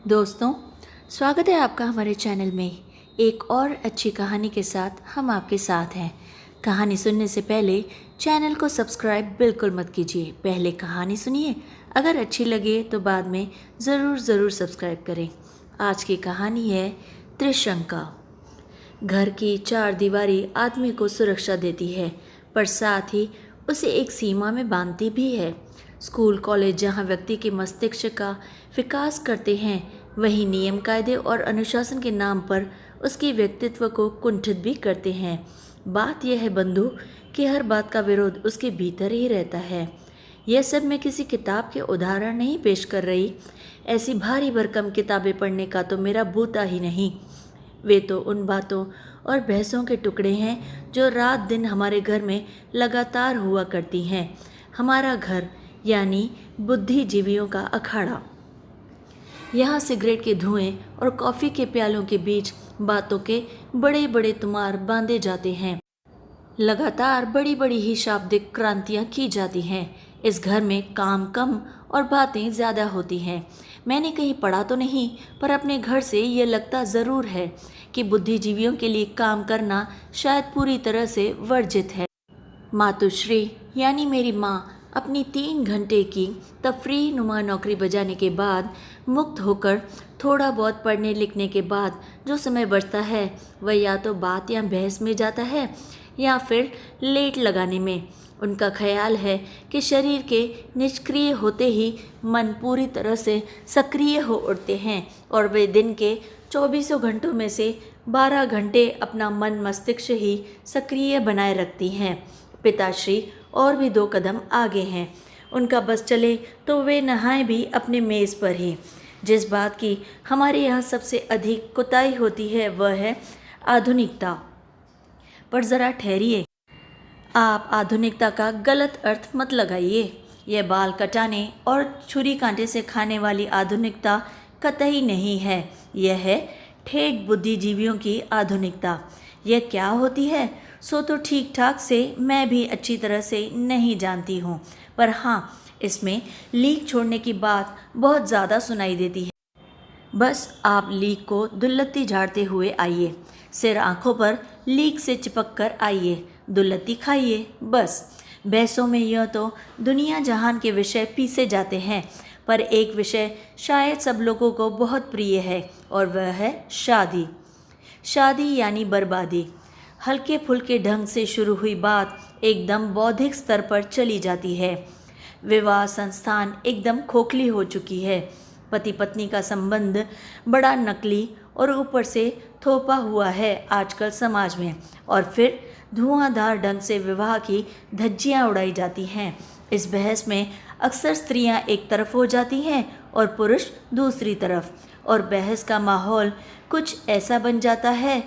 दोस्तों, स्वागत है आपका हमारे चैनल में। एक और अच्छी कहानी के साथ हम आपके साथ हैं। कहानी सुनने से पहले चैनल को सब्सक्राइब बिल्कुल मत कीजिए। पहले कहानी सुनिए, अगर अच्छी लगे तो बाद में ज़रूर सब्सक्राइब करें। आज की कहानी है त्रिशंका। घर की चार दीवारी आदमी को सुरक्षा देती है, पर साथ ही उसे एक सीमा में बांधती भी है। स्कूल कॉलेज जहाँ व्यक्ति के मस्तिष्क का विकास करते हैं, वही नियम कायदे और अनुशासन के नाम पर उसके व्यक्तित्व को कुंठित भी करते हैं। बात यह है बंधु कि हर बात का विरोध उसके भीतर ही रहता है। यह सब मैं किसी किताब के उदाहरण नहीं पेश कर रही। ऐसी भारी भरकम किताबें पढ़ने का तो मेरा बूता ही नहीं। वे तो उन बातों और बहसों के टुकड़े हैं जो रात दिन हमारे घर में लगातार हुआ करती हैं। हमारा घर यानी बुद्धिजीवियों का अखाड़ा। यहाँ सिगरेट के धुएं और कॉफ़ी के प्यालों के बीच बातों के बड़े बड़े तुमार बांधे जाते हैं। लगातार बड़ी बड़ी ही शाब्दिक क्रांतियाँ की जाती हैं। इस घर में काम कम और बातें ज़्यादा होती हैं। मैंने कहीं पढ़ा तो नहीं, पर अपने घर से ये लगता ज़रूर है कि बुद्धिजीवियों के लिए काम करना शायद पूरी तरह से वर्जित है। मातुश्री यानी मेरी माँ अपनी 3 घंटे की तफरीह नुमा नौकरी बजाने के बाद, मुक्त होकर थोड़ा बहुत पढ़ने लिखने के बाद जो समय बचता है, वह या तो बात या बहस में जाता है या फिर लेट लगाने में। उनका ख्याल है कि शरीर के निष्क्रिय होते ही मन पूरी तरह से सक्रिय हो उठते हैं और वे दिन के 24 घंटों में से 12 घंटे अपना मन मस्तिष्क ही सक्रिय बनाए रखती हैं। पिताश्री और भी 2 कदम आगे हैं। उनका बस चले तो वे नहाएं भी अपने मेज़ पर ही। जिस बात की हमारे यहाँ सबसे अधिक कुताही होती है वह है आधुनिकता। पर ज़रा ठहरिए, आप आधुनिकता का गलत अर्थ मत लगाइए। यह बाल कटाने और छुरी कांटे से खाने वाली आधुनिकता कतई नहीं है। यह है ठेठ बुद्धिजीवियों की आधुनिकता। यह क्या होती है सो तो ठीक ठाक से मैं भी अच्छी तरह से नहीं जानती हूँ, पर हाँ, इसमें लीक छोड़ने की बात बहुत ज़्यादा सुनाई देती है। बस आप लीक को दुल्लत्ती झाड़ते हुए आइए, सिर आंखों पर लीक से चिपक कर आइए, दुल्लत्ती खाइए। बस बहसों में यह तो दुनिया जहान के विषय पीसे जाते हैं, पर एक विषय शायद सब लोगों को बहुत प्रिय है और वह है शादी। शादी यानी बर्बादी। हल्के फुल्के ढंग से शुरू हुई बात एकदम बौद्धिक स्तर पर चली जाती है। विवाह संस्थान एकदम खोखली हो चुकी है। पति पत्नी का संबंध बड़ा नकली और ऊपर से थोपा हुआ है आजकल समाज में, और फिर धुआंधार ढंग से विवाह की धज्जियां उड़ाई जाती हैं। इस बहस में अक्सर स्त्रियां एक तरफ हो जाती हैं और पुरुष दूसरी तरफ, और बहस का माहौल कुछ ऐसा बन जाता है,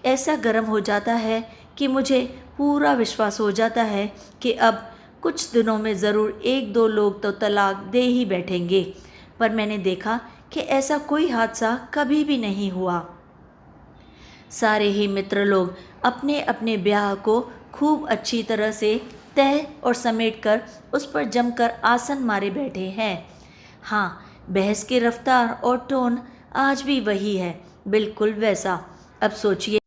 ऐसा गर्म हो जाता है कि मुझे पूरा विश्वास हो जाता है कि अब कुछ दिनों में ज़रूर 1-2 लोग तो तलाक दे ही बैठेंगे। पर मैंने देखा कि ऐसा कोई हादसा कभी भी नहीं हुआ। सारे ही मित्र लोग अपने अपने ब्याह को खूब अच्छी तरह से तय और समेट कर उस पर जमकर आसन मारे बैठे हैं। हाँ, बहस की रफ्तार और टोन आज भी वही है, बिल्कुल वैसा। अब सोचिए,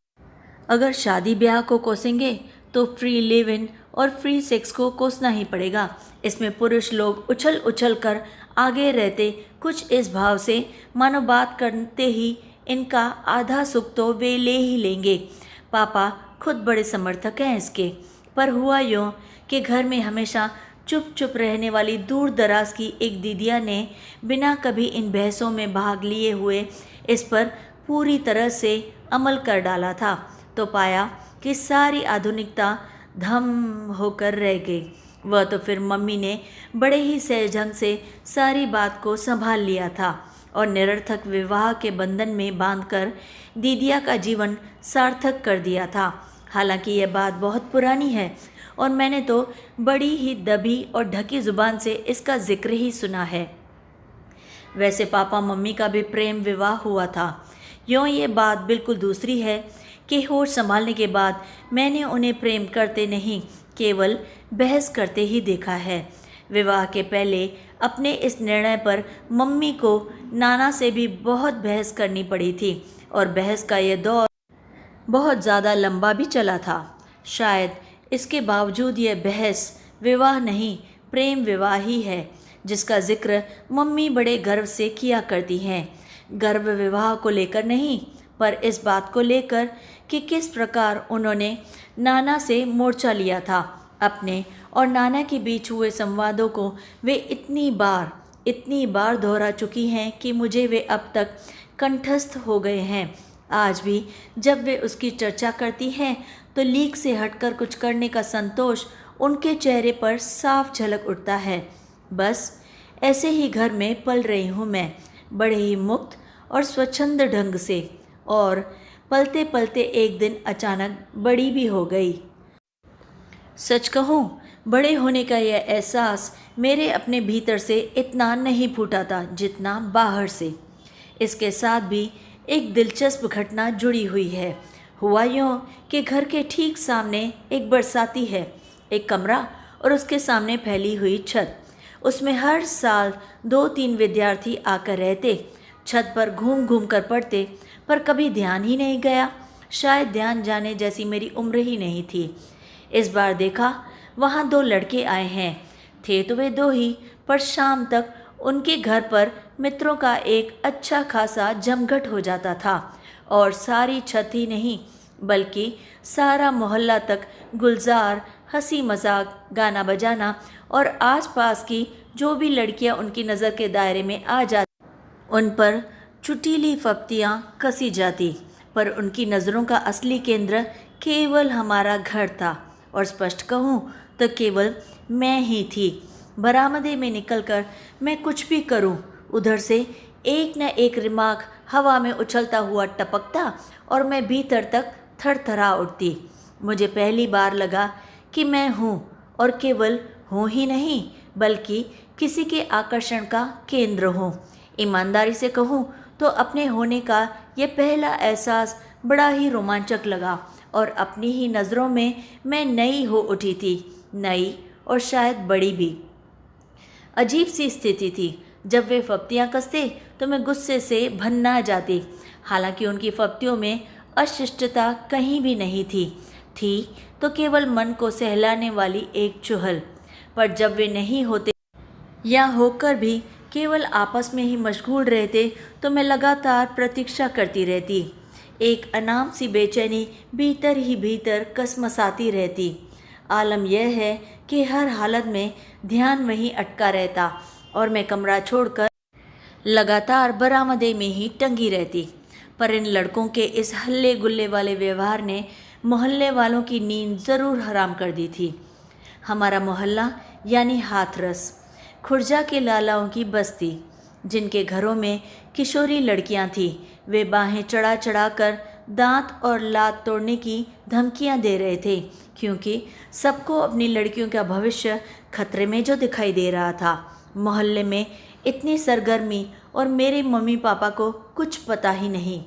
अगर शादी ब्याह को कोसेंगे तो फ्री लिव इन और फ्री सेक्स को कोसना ही पड़ेगा। इसमें पुरुष लोग उछल उछल कर आगे रहते कुछ इस भाव से मानो बात करते ही इनका आधा सुख तो वे ले ही लेंगे। पापा खुद बड़े समर्थक हैं इसके। पर हुआ यूँ कि घर में हमेशा चुप चुप रहने वाली दूर दराज की एक दीदिया ने बिना कभी इन बहसों में भाग लिए हुए इस पर पूरी तरह से अमल कर डाला था, तो पाया कि सारी आधुनिकता धम होकर रह गई। वह तो फिर मम्मी ने बड़े ही सहज ढंग से सारी बात को संभाल लिया था और निरर्थक विवाह के बंधन में बांधकर दीदिया का जीवन सार्थक कर दिया था। हालांकि यह बात बहुत पुरानी है और मैंने तो बड़ी ही दबी और ढकी जुबान से इसका जिक्र ही सुना है। वैसे पापा मम्मी का भी प्रेम विवाह हुआ था। यूँ ये बात बिल्कुल दूसरी है कि होश संभालने के बाद मैंने उन्हें प्रेम करते नहीं, केवल बहस करते ही देखा है। विवाह के पहले अपने इस निर्णय पर मम्मी को नाना से भी बहुत बहस करनी पड़ी थी और बहस का यह दौर बहुत ज़्यादा लंबा भी चला था। शायद इसके बावजूद यह बहस विवाह नहीं, प्रेम विवाह ही है, जिसका जिक्र मम्मी बड़े गर्व से किया करती हैं। गर्व विवाह को लेकर नहीं, पर इस बात को लेकर कि किस प्रकार उन्होंने नाना से मोर्चा लिया था। अपने और नाना के बीच हुए संवादों को वे इतनी बार दोहरा चुकी हैं कि मुझे वे अब तक कंठस्थ हो गए हैं। आज भी जब वे उसकी चर्चा करती हैं तो लीक से हटकर कुछ करने का संतोष उनके चेहरे पर साफ झलक उठता है। बस ऐसे ही घर में पल रही हूँ मैं, बड़े ही मुक्त और स्वच्छंद ढंग से, और पलते पलते एक दिन अचानक बड़ी भी हो गई। सच कहूँ, बड़े होने का यह एहसास मेरे अपने भीतर से इतना नहीं फूटा था जितना बाहर से। इसके साथ भी एक दिलचस्प घटना जुड़ी हुई है। हुआ यूँ कि घर के ठीक सामने एक बरसाती है, एक कमरा और उसके सामने फैली हुई छत। उसमें हर साल 2-3 विद्यार्थी आकर रहते, छत पर घूम घूम कर पढ़ते, पर कभी ध्यान ही नहीं गया। शायद ध्यान जाने जैसी मेरी उम्र ही नहीं थी। इस बार देखा वहाँ 2 लड़के आए हैं। थे तो वे 2 ही, पर शाम तक उनके घर पर मित्रों का एक अच्छा खासा जमघट हो जाता था और सारी छत ही नहीं बल्कि सारा मोहल्ला तक गुलजार, हंसी मजाक, गाना बजाना और आसपास की जो भी लड़कियां उनकी नज़र के दायरे में आ जाती उन पर चुटीली फप्तियाँ कसी जाती। पर उनकी नज़रों का असली केंद्र केवल हमारा घर था, और स्पष्ट कहूँ तो केवल मैं ही थी। बरामदे में निकलकर मैं कुछ भी करूं, उधर से एक न एक रिमार्क हवा में उछलता हुआ टपकता और मैं भीतर तक थरथरा उठती। मुझे पहली बार लगा कि मैं हूँ, और केवल हूँ ही नहीं बल्कि किसी के आकर्षण का केंद्र हूँ। ईमानदारी से कहूँ तो अपने होने का यह पहला एहसास बड़ा ही रोमांचक लगा, और अपनी ही नज़रों में मैं नई हो उठी थी, नई और शायद बड़ी भी। अजीब सी स्थिति थी। जब वे फप्तियाँ कसते तो मैं गुस्से से भन्ना जाती। हालांकि उनकी फप्तियों में अशिष्टता कहीं भी नहीं थी तो केवल मन को सहलाने वाली एक चुहल। पर जब वे नहीं होते या होकर भी केवल आपस में ही मशगूल रहते तो मैं लगातार प्रतीक्षा करती रहती। एक अनाम सी बेचैनी भीतर ही भीतर कसमसाती रहती। आलम यह है कि हर हालत में ध्यान वहीं अटका रहता और मैं कमरा छोड़कर लगातार बरामदे में ही टंगी रहती। पर इन लड़कों के इस हल्ले गुल्ले वाले व्यवहार ने मोहल्ले वालों की नींद ज़रूर हराम कर दी थी। हमारा मोहल्ला यानी हाथरस, खुर्जा के लालाओं की बस्ती, जिनके घरों में किशोरी लड़कियां थीं, वे बाहें चढ़ा चढ़ा कर दांत और लात तोड़ने की धमकियां दे रहे थे, क्योंकि सबको अपनी लड़कियों का भविष्य खतरे में जो दिखाई दे रहा था। मोहल्ले में इतनी सरगर्मी और मेरे मम्मी पापा को कुछ पता ही नहीं।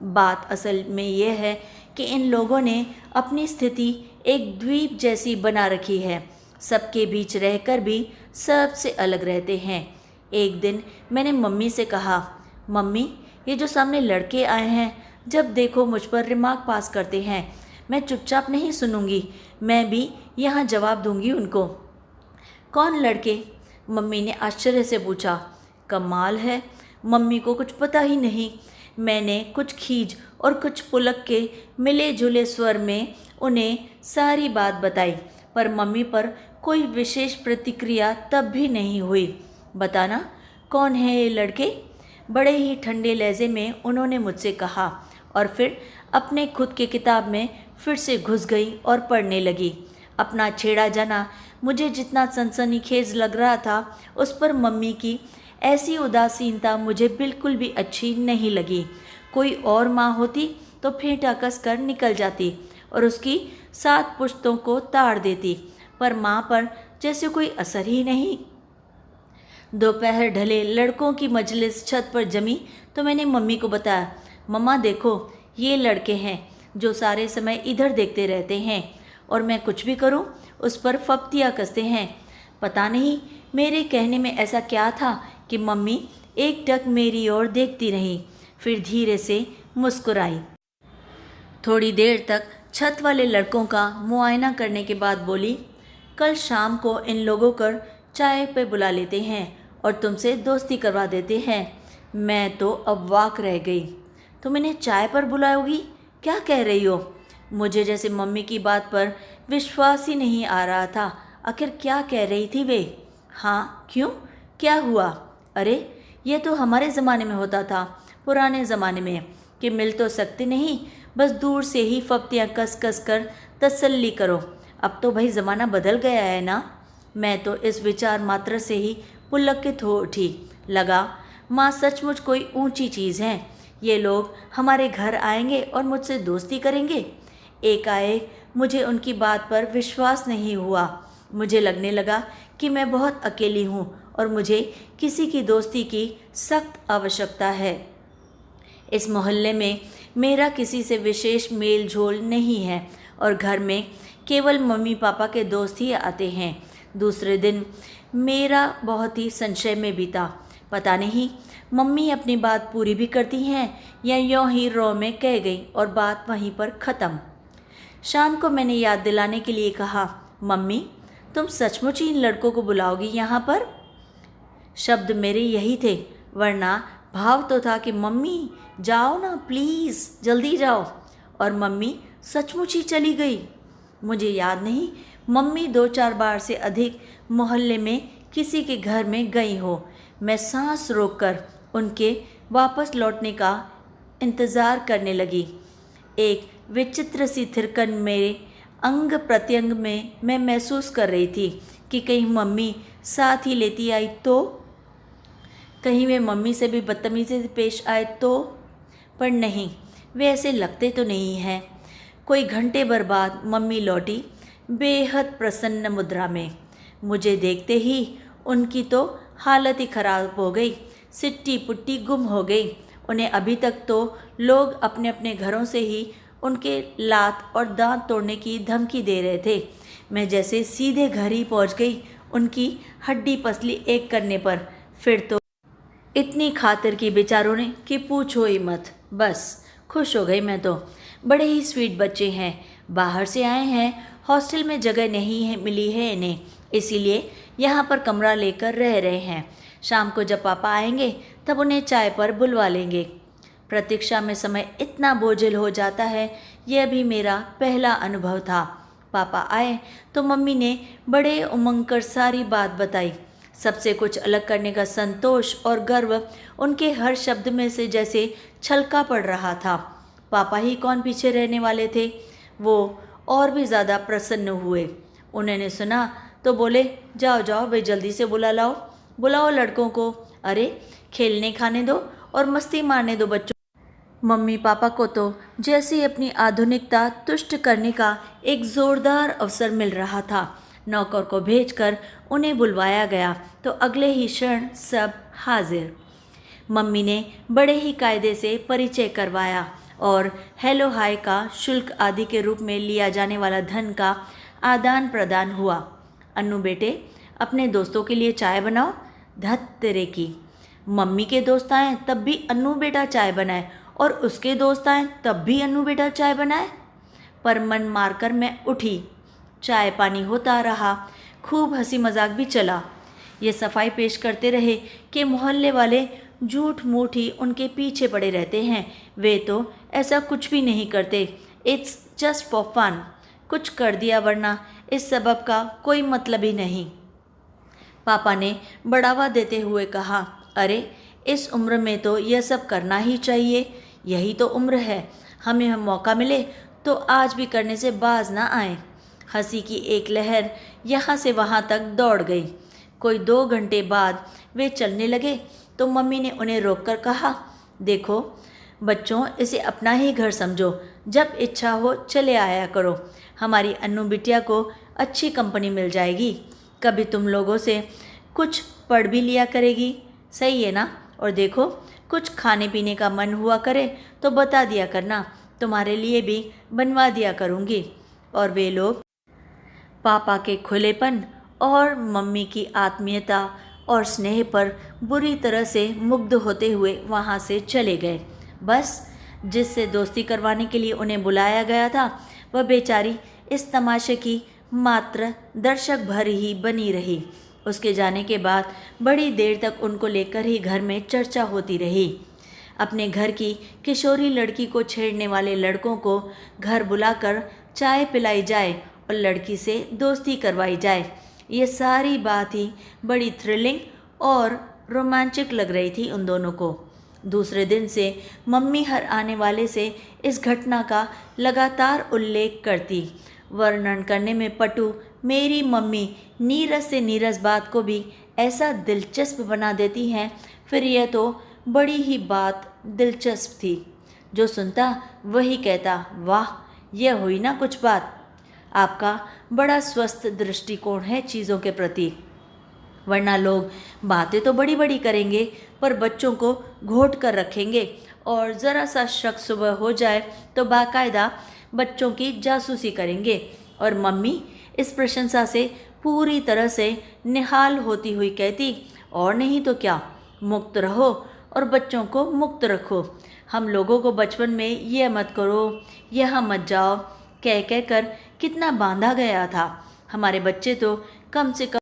बात असल में यह है कि इन लोगों ने अपनी स्थिति एक द्वीप जैसी बना रखी है। सबके बीच रहकर भी सबसे अलग रहते हैं। एक दिन मैंने मम्मी से कहा, मम्मी, ये जो सामने लड़के आए हैं, जब देखो मुझ पर रिमार्क पास करते हैं। मैं चुपचाप नहीं सुनूंगी, मैं भी यहाँ जवाब दूंगी उनको। कौन लड़के? मम्मी ने आश्चर्य से पूछा। कमाल है, मम्मी को कुछ पता ही नहीं। मैंने कुछ खीज और कुछ पुलक के मिले जुले स्वर में उन्हें सारी बात बताई, पर मम्मी पर कोई विशेष प्रतिक्रिया तब भी नहीं हुई। बताना, कौन है ये लड़के? बड़े ही ठंडे लहजे में उन्होंने मुझसे कहा, और फिर अपने खुद के किताब में फिर से घुस गई और पढ़ने लगी। अपना छेड़ा जाना मुझे जितना सनसनीखेज लग रहा था, उस पर मम्मी की ऐसी उदासीनता मुझे बिल्कुल भी अच्छी नहीं लगी। कोई और माँ होती तो फेंटा कस कर निकल जाती और उसकी 7 पुश्तों को ताड़ देती, पर माँ पर जैसे कोई असर ही नहीं। दोपहर ढले लड़कों की मजलिस छत पर जमी तो मैंने मम्मी को बताया, मम्मा देखो, ये लड़के हैं जो सारे समय इधर देखते रहते हैं, और मैं कुछ भी करूं उस पर फप्तियाँ कसते हैं। पता नहीं मेरे कहने में ऐसा क्या था कि मम्मी एकटक मेरी ओर देखती रही, फिर धीरे से मुस्कुराई। थोड़ी देर तक छत वाले लड़कों का मुआयना करने के बाद बोली, कल शाम को इन लोगों को चाय पे बुला लेते हैं और तुमसे दोस्ती करवा देते हैं। मैं तो अब वाक रह गई। तुम इन्हें चाय पर बुलाओगी? क्या कह रही हो? मुझे जैसे मम्मी की बात पर विश्वास ही नहीं आ रहा था। आखिर क्या कह रही थी वे? हाँ, क्यों, क्या हुआ? अरे ये तो हमारे ज़माने में होता था, पुराने ज़माने में, कि मिल तो सकते नहीं, बस दूर से ही फप्तियाँ कस कस कर तसल्ली करो। अब तो भाई ज़माना बदल गया है ना। मैं तो इस विचार मात्र से ही पुलकित हो उठी। लगा माँ सचमुच कोई ऊंची चीज़ है। ये लोग हमारे घर आएंगे और मुझसे दोस्ती करेंगे। एकाएक मुझे उनकी बात पर विश्वास नहीं हुआ। मुझे लगने लगा कि मैं बहुत अकेली हूँ और मुझे किसी की दोस्ती की सख्त आवश्यकता है। इस मोहल्ले में मेरा किसी से विशेष मेल झोल नहीं है और घर में केवल मम्मी पापा के दोस्त ही आते हैं। दूसरे दिन मेरा बहुत ही संशय में बीता। पता नहीं मम्मी अपनी बात पूरी भी करती हैं या यूं ही रो में कह गई और बात वहीं पर ख़त्म। शाम को मैंने याद दिलाने के लिए कहा, मम्मी तुम सचमुच ही इन लड़कों को बुलाओगी यहाँ पर? शब्द मेरे यही थे, वरना भाव तो था कि मम्मी जाओ ना प्लीज़, जल्दी जाओ। और मम्मी सचमुच ही चली गई। मुझे याद नहीं मम्मी 2-4 बार से अधिक मोहल्ले में किसी के घर में गई हो। मैं सांस रोककर उनके वापस लौटने का इंतज़ार करने लगी। एक विचित्र सी थिरकन मेरे अंग प्रत्यंग में मैं महसूस कर रही थी कि कहीं मम्मी साथ ही लेती आई तो, कहीं वे मम्मी से भी बदतमीज़ी से पेश आए तो। पर नहीं, वे ऐसे लगते तो नहीं हैं। कोई घंटे भर बाद मम्मी लौटी, बेहद प्रसन्न मुद्रा में। मुझे देखते ही उनकी तो हालत ही खराब हो गई, सिट्टी पुट्टी गुम हो गई। उन्हें अभी तक तो लोग अपने अपने घरों से ही उनके लात और दांत तोड़ने की धमकी दे रहे थे। मैं जैसे सीधे घर ही पहुंच गई उनकी हड्डी पसली एक करने पर। फिर तो इतनी खातिर की बेचारों ने कि पूछो ही मत। बस खुश हो गई मैं तो। बड़े ही स्वीट बच्चे हैं, बाहर से आए हैं, हॉस्टल में जगह नहीं है मिली है इन्हें, इसीलिए यहाँ पर कमरा लेकर रह रहे हैं। शाम को जब पापा आएंगे तब उन्हें चाय पर बुलवा लेंगे। प्रतीक्षा में समय इतना बोझिल हो जाता है, यह भी मेरा पहला अनुभव था। पापा आए तो मम्मी ने बड़े उमंग कर सारी बात बताई। सबसे कुछ अलग करने का संतोष और गर्व उनके हर शब्द में से जैसे छलका पड़ रहा था। पापा ही कौन पीछे रहने वाले थे। वो और भी ज़्यादा प्रसन्न हुए। उन्होंने सुना तो बोले, जाओ जाओ भाई, जल्दी से बुलाओ बुलाओ लड़कों को। अरे खेलने खाने दो और मस्ती मारने दो बच्चों। मम्मी पापा को तो जैसे अपनी आधुनिकता तुष्ट करने का एक ज़ोरदार अवसर मिल रहा था। नौकर को भेजकर उन्हें बुलवाया गया तो अगले ही क्षण सब हाजिर। मम्मी ने बड़े ही कायदे से परिचय करवाया और हेलो हाय का शुल्क आदि के रूप में लिया जाने वाला धन का आदान प्रदान हुआ। अन्नू बेटे, अपने दोस्तों के लिए चाय बनाओ। धत तेरे की, मम्मी के दोस्त आए तब भी अन्नू बेटा चाय बनाए और उसके दोस्त आए तब भी अन्नू बेटा चाय बनाए। पर मन मारकर मैं उठी। चाय पानी होता रहा, खूब हंसी मजाक भी चला। ये सफाई पेश करते रहे कि मोहल्ले वाले झूठ मूठ ही उनके पीछे पड़े रहते हैं। वे तो ऐसा कुछ भी नहीं करते, इट्स जस्ट फॉर फन। कुछ कर दिया वरना इस सबब का कोई मतलब ही नहीं। पापा ने बढ़ावा देते हुए कहा, अरे इस उम्र में तो यह सब करना ही चाहिए, यही तो उम्र है। हमें मौका मिले तो आज भी करने से बाज ना आए। हंसी की एक लहर यहाँ से वहाँ तक दौड़ गई। कोई 2 घंटे बाद वे चलने लगे तो मम्मी ने उन्हें रोककर कहा, देखो बच्चों, इसे अपना ही घर समझो, जब इच्छा हो चले आया करो। हमारी अन्नू बिटिया को अच्छी कंपनी मिल जाएगी, कभी तुम लोगों से कुछ पढ़ भी लिया करेगी, सही है ना? और देखो, कुछ खाने पीने का मन हुआ करे तो बता दिया करना, तुम्हारे लिए भी बनवा दिया करूँगी। और वे लोग पापा के खुलेपन और मम्मी की आत्मीयता और स्नेह पर बुरी तरह से मुग्ध होते हुए वहाँ से चले गए। बस जिससे दोस्ती करवाने के लिए उन्हें बुलाया गया था वह बेचारी इस तमाशे की मात्र दर्शक भर ही बनी रही। उसके जाने के बाद बड़ी देर तक उनको लेकर ही घर में चर्चा होती रही। अपने घर की किशोरी लड़की को छेड़ने वाले लड़कों को घर बुलाकर चाय पिलाई जाए और लड़की से दोस्ती करवाई जाए, ये सारी बात ही बड़ी थ्रिलिंग और रोमांचक लग रही थी उन दोनों को। दूसरे दिन से मम्मी हर आने वाले से इस घटना का लगातार उल्लेख करती। वर्णन करने में पटु मेरी मम्मी नीरस से नीरस बात को भी ऐसा दिलचस्प बना देती हैं, फिर यह तो बड़ी ही बात दिलचस्प थी। जो सुनता वही कहता, वाह यह हुई ना कुछ बात। आपका बड़ा स्वस्थ दृष्टिकोण है चीज़ों के प्रति, वरना लोग बातें तो बड़ी बड़ी करेंगे पर बच्चों को घोट कर रखेंगे और ज़रा सा शक सुबह हो जाए तो बाकायदा बच्चों की जासूसी करेंगे। और मम्मी इस प्रशंसा से पूरी तरह से निहाल होती हुई कहती, और नहीं तो क्या, मुक्त रहो और बच्चों को मुक्त रखो। हम लोगों को बचपन में यह मत करो, यहाँ मत जाओ कह कह कर कितना बांधा गया था। हमारे बच्चे तो कम से कम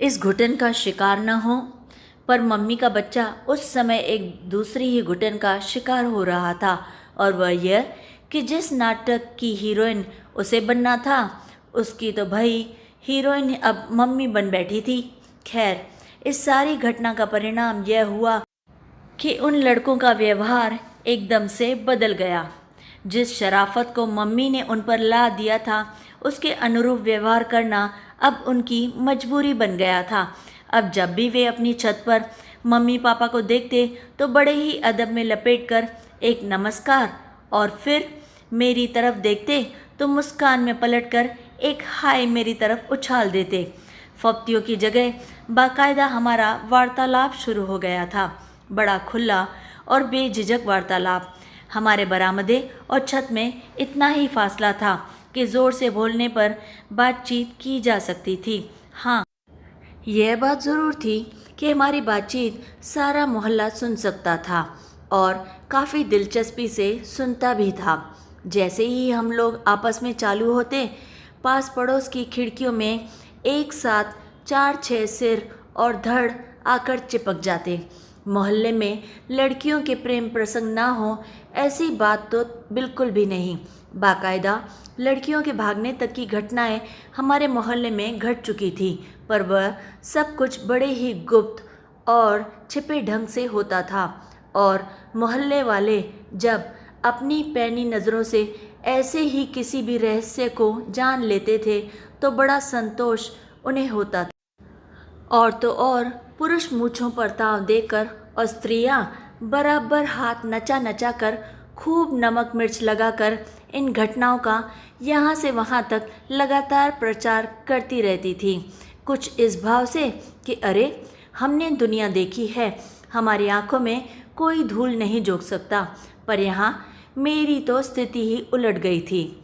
इस घुटन का शिकार न हो। पर मम्मी का बच्चा उस समय एक दूसरी ही घुटन का शिकार हो रहा था, और वह यह कि जिस नाटक की हीरोइन उसे बनना था उसकी तो भाई हीरोइन अब मम्मी बन बैठी थी। खैर, इस सारी घटना का परिणाम यह हुआ कि उन लड़कों का व्यवहार एकदम से बदल गया। जिस शराफत को मम्मी ने उन पर ला दिया था उसके अनुरूप व्यवहार करना अब उनकी मजबूरी बन गया था। अब जब भी वे अपनी छत पर मम्मी पापा को देखते तो बड़े ही अदब में लपेटकर एक नमस्कार और फिर मेरी तरफ देखते तो मुस्कान में पलटकर एक हाय मेरी तरफ उछाल देते। फप्तियों की जगह बाकायदा हमारा वार्तालाप शुरू हो गया था, बड़ा खुला और बेझिझक वार्तालाप। हमारे बरामदे और छत में इतना ही फासला था कि ज़ोर से बोलने पर बातचीत की जा सकती थी। हाँ, यह बात ज़रूर थी कि हमारी बातचीत सारा मोहल्ला सुन सकता था और काफ़ी दिलचस्पी से सुनता भी था। जैसे ही हम लोग आपस में चालू होते, पास पड़ोस की खिड़कियों में एक साथ 4-6 सिर और धड़ आकर चिपक जाते। मोहल्ले में लड़कियों के प्रेम प्रसंग ना हो ऐसी बात तो बिल्कुल भी नहीं। बाकायदा लड़कियों के भागने तक की घटनाएं हमारे मोहल्ले में घट चुकी थी, पर वह सब कुछ बड़े ही गुप्त और छिपे ढंग से होता था। और मोहल्ले वाले जब अपनी पैनी नज़रों से ऐसे ही किसी भी रहस्य को जान लेते थे तो बड़ा संतोष उन्हें होता था। और तो और पुरुष मूँछों पर ताव देकर और स्त्रियां बराबर हाथ नचा नचा कर खूब नमक मिर्च लगाकर इन घटनाओं का यहाँ से वहाँ तक लगातार प्रचार करती रहती थी, कुछ इस भाव से कि अरे हमने दुनिया देखी है, हमारी आंखों में कोई धूल नहीं झोंक सकता। पर यहाँ मेरी तो स्थिति ही उलट गई थी।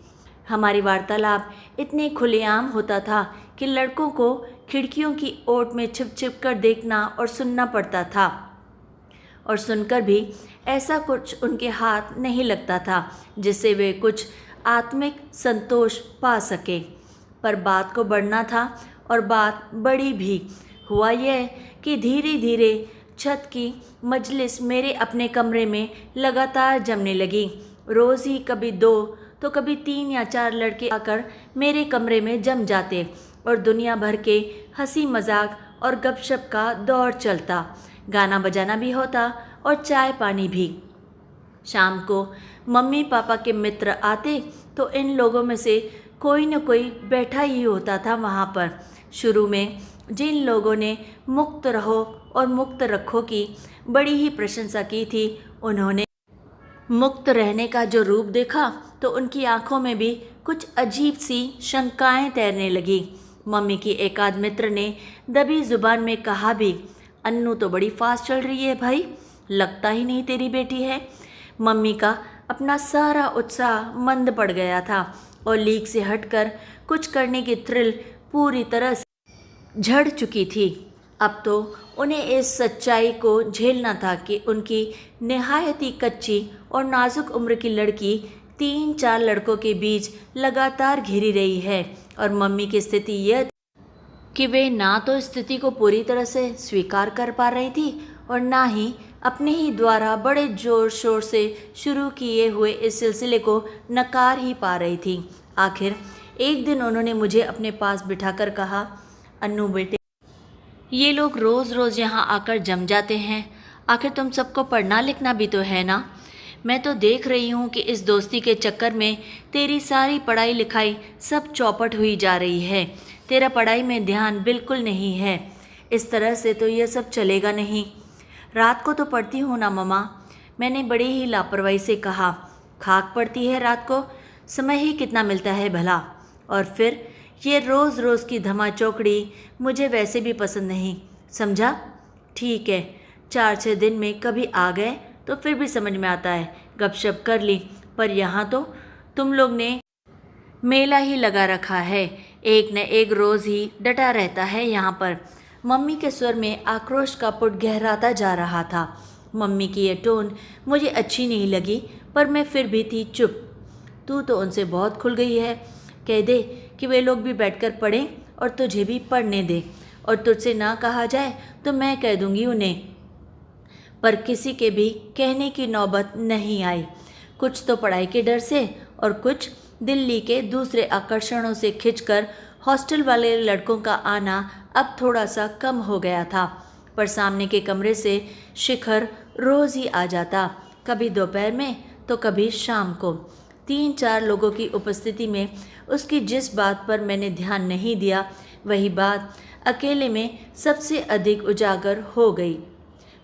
हमारी वार्तालाप इतने खुलेआम होता था कि लड़कों को खिड़कियों की ओट में छिप छिप कर देखना और सुनना पड़ता था, और सुनकर भी ऐसा कुछ उनके हाथ नहीं लगता था जिससे वे कुछ आत्मिक संतोष पा सके। पर बात को बढ़ना था और बात बड़ी भी। हुआ यह कि धीरे धीरे छत की मजलिस मेरे अपने कमरे में लगातार जमने लगी। रोज़ ही कभी 2 तो कभी 3 या 4 लड़के आकर मेरे कमरे में जम जाते और दुनिया भर के हंसी मजाक और गपशप का दौर चलता। गाना बजाना भी होता और चाय पानी भी। शाम को मम्मी पापा के मित्र आते तो इन लोगों में से कोई न कोई बैठा ही होता था वहाँ पर। शुरू में जिन लोगों ने मुक्त रहो और मुक्त रखो की बड़ी ही प्रशंसा की थी, उन्होंने मुक्त रहने का जो रूप देखा तो उनकी आंखों में भी कुछ अजीब सी शंकाएं तैरने लगी। मम्मी की एकाध मित्र ने दबी जुबान में कहा भी, अन्नू तो बड़ी फास्ट चल रही है भाई, लगता ही नहीं तेरी बेटी है। मम्मी का अपना सारा उत्साह मंद पड़ गया था और लीक से हटकर कुछ करने की थ्रिल पूरी तरह से झड़ चुकी थी। अब तो उन्हें इस सच्चाई को झेलना था कि उनकी निहायत ही कच्ची और नाजुक उम्र की लड़की 3-4 लड़कों के बीच लगातार घिरी रही है। और मम्मी की स्थिति यह कि वे ना तो स्थिति को पूरी तरह से स्वीकार कर पा रही थी और ना ही अपने ही द्वारा बड़े जोर शोर से शुरू किए हुए इस सिलसिले को नकार ही पा रही थी। आखिर एक दिन उन्होंने मुझे अपने पास बिठाकर कहा, अन्नू बेटे, ये लोग रोज़ रोज़ यहाँ आकर जम जाते हैं, आखिर तुम सबको पढ़ना लिखना भी तो है ना। मैं तो देख रही हूँ कि इस दोस्ती के चक्कर में तेरी सारी पढ़ाई लिखाई सब चौपट हुई जा रही है। तेरा पढ़ाई में ध्यान बिल्कुल नहीं है। इस तरह से तो यह सब चलेगा नहीं। रात को तो पढ़ती हूँ ना मम्मा, मैंने बड़ी ही लापरवाही से कहा। खाक पड़ती है रात को, समय ही कितना मिलता है भला। और फिर ये रोज़ रोज़ की धमा चौकड़ी मुझे वैसे भी पसंद नहीं, समझा। ठीक है, 4-6 दिन में कभी आ गए तो फिर भी समझ में आता है, गपशप कर ली। पर यहाँ तो तुम लोग ने मेला ही लगा रखा है, एक न एक रोज़ ही डटा रहता है यहाँ पर। मम्मी के स्वर में आक्रोश का पुट गहराता जा रहा था। मम्मी की यह टोन मुझे अच्छी नहीं लगी, पर मैं फिर भी थी चुप। तू तो उनसे बहुत खुल गई है, कह दे कि वे लोग भी बैठकर पढ़ें और तुझे भी पढ़ने दे। और तुझसे ना कहा जाए तो मैं कह दूंगी उन्हें। पर किसी के भी कहने की नौबत नहीं आई। कुछ तो पढ़ाई के डर से और कुछ दिल्ली के दूसरे आकर्षणों से खिंचकर हॉस्टल वाले लड़कों का आना अब थोड़ा सा कम हो गया था। पर सामने के कमरे से शिखर रोज़ ही आ जाता, कभी दोपहर में तो कभी शाम को। 3-4 लोगों की उपस्थिति में उसकी जिस बात पर मैंने ध्यान नहीं दिया, वही बात अकेले में सबसे अधिक उजागर हो गई।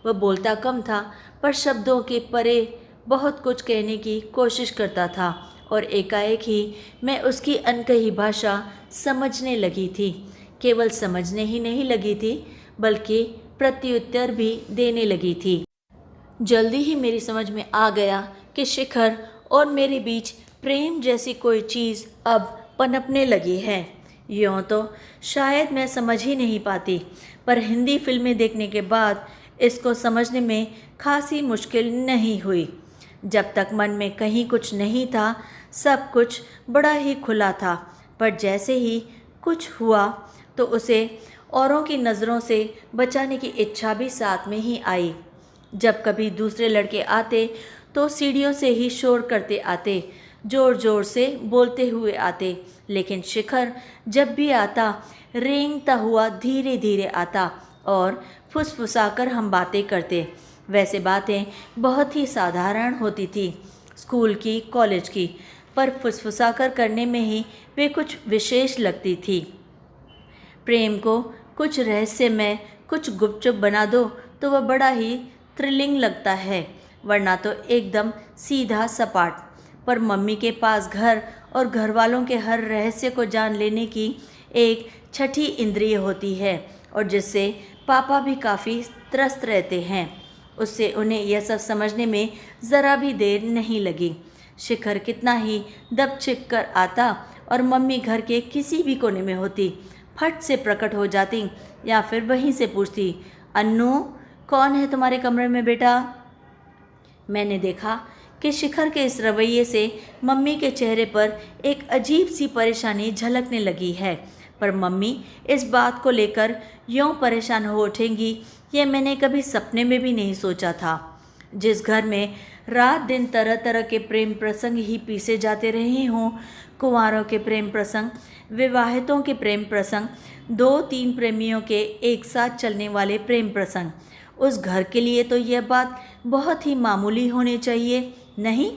वह बोलता कम था, पर शब्दों के परे बहुत कुछ कहने की कोशिश करता था और एकाएक ही मैं उसकी अनकही भाषा समझने लगी थी। केवल समझने ही नहीं लगी थी, बल्कि प्रत्युत्तर भी देने लगी थी। जल्दी ही मेरी समझ में आ गया कि शिखर और मेरे बीच प्रेम जैसी कोई चीज़ अब पनपने लगी है। यूँ तो शायद मैं समझ ही नहीं पाती, पर हिंदी फिल्में देखने के बाद इसको समझने में खासी मुश्किल नहीं हुई। जब तक मन में कहीं कुछ नहीं था, सब कुछ बड़ा ही खुला था। पर जैसे ही कुछ हुआ तो उसे औरों की नज़रों से बचाने की इच्छा भी साथ में ही आई। जब कभी दूसरे लड़के आते तो सीढ़ियों से ही शोर करते आते, ज़ोर ज़ोर से बोलते हुए आते। लेकिन शिखर जब भी आता, रेंगता हुआ धीरे धीरे आता और फुसफुसाकर हम बातें करते। वैसे बातें बहुत ही साधारण होती थी, स्कूल की, कॉलेज की, पर फुसफुसाकर करने में ही वे कुछ विशेष लगती थी। प्रेम को कुछ रहस्यमय, कुछ गुपचुप बना दो तो वह बड़ा ही थ्रिलिंग लगता है, वरना तो एकदम सीधा सपाट। पर मम्मी के पास घर और घर वालों के हर रहस्य को जान लेने की एक छठी इंद्रिय होती है, और जिससे पापा भी काफ़ी त्रस्त रहते हैं। उससे उन्हें यह सब समझने में ज़रा भी देर नहीं लगी। शिखर कितना ही दब छिप कर आता और मम्मी घर के किसी भी कोने में होती, फट से प्रकट हो जाती या फिर वहीं से पूछती, अन्नू कौन है तुम्हारे कमरे में बेटा। मैंने देखा कि शिखर के इस रवैये से मम्मी के चेहरे पर एक अजीब सी परेशानी झलकने लगी है। पर मम्मी इस बात को लेकर यूँ परेशान हो उठेंगी, यह मैंने कभी सपने में भी नहीं सोचा था। जिस घर में रात दिन तरह तरह के प्रेम प्रसंग ही पीसे जाते रहे हों, कुंवारों के प्रेम प्रसंग, विवाहितों के प्रेम प्रसंग, 2-3 प्रेमियों के एक साथ चलने वाले प्रेम प्रसंग, उस घर के लिए तो यह बात बहुत ही मामूली होनी चाहिए, नहीं?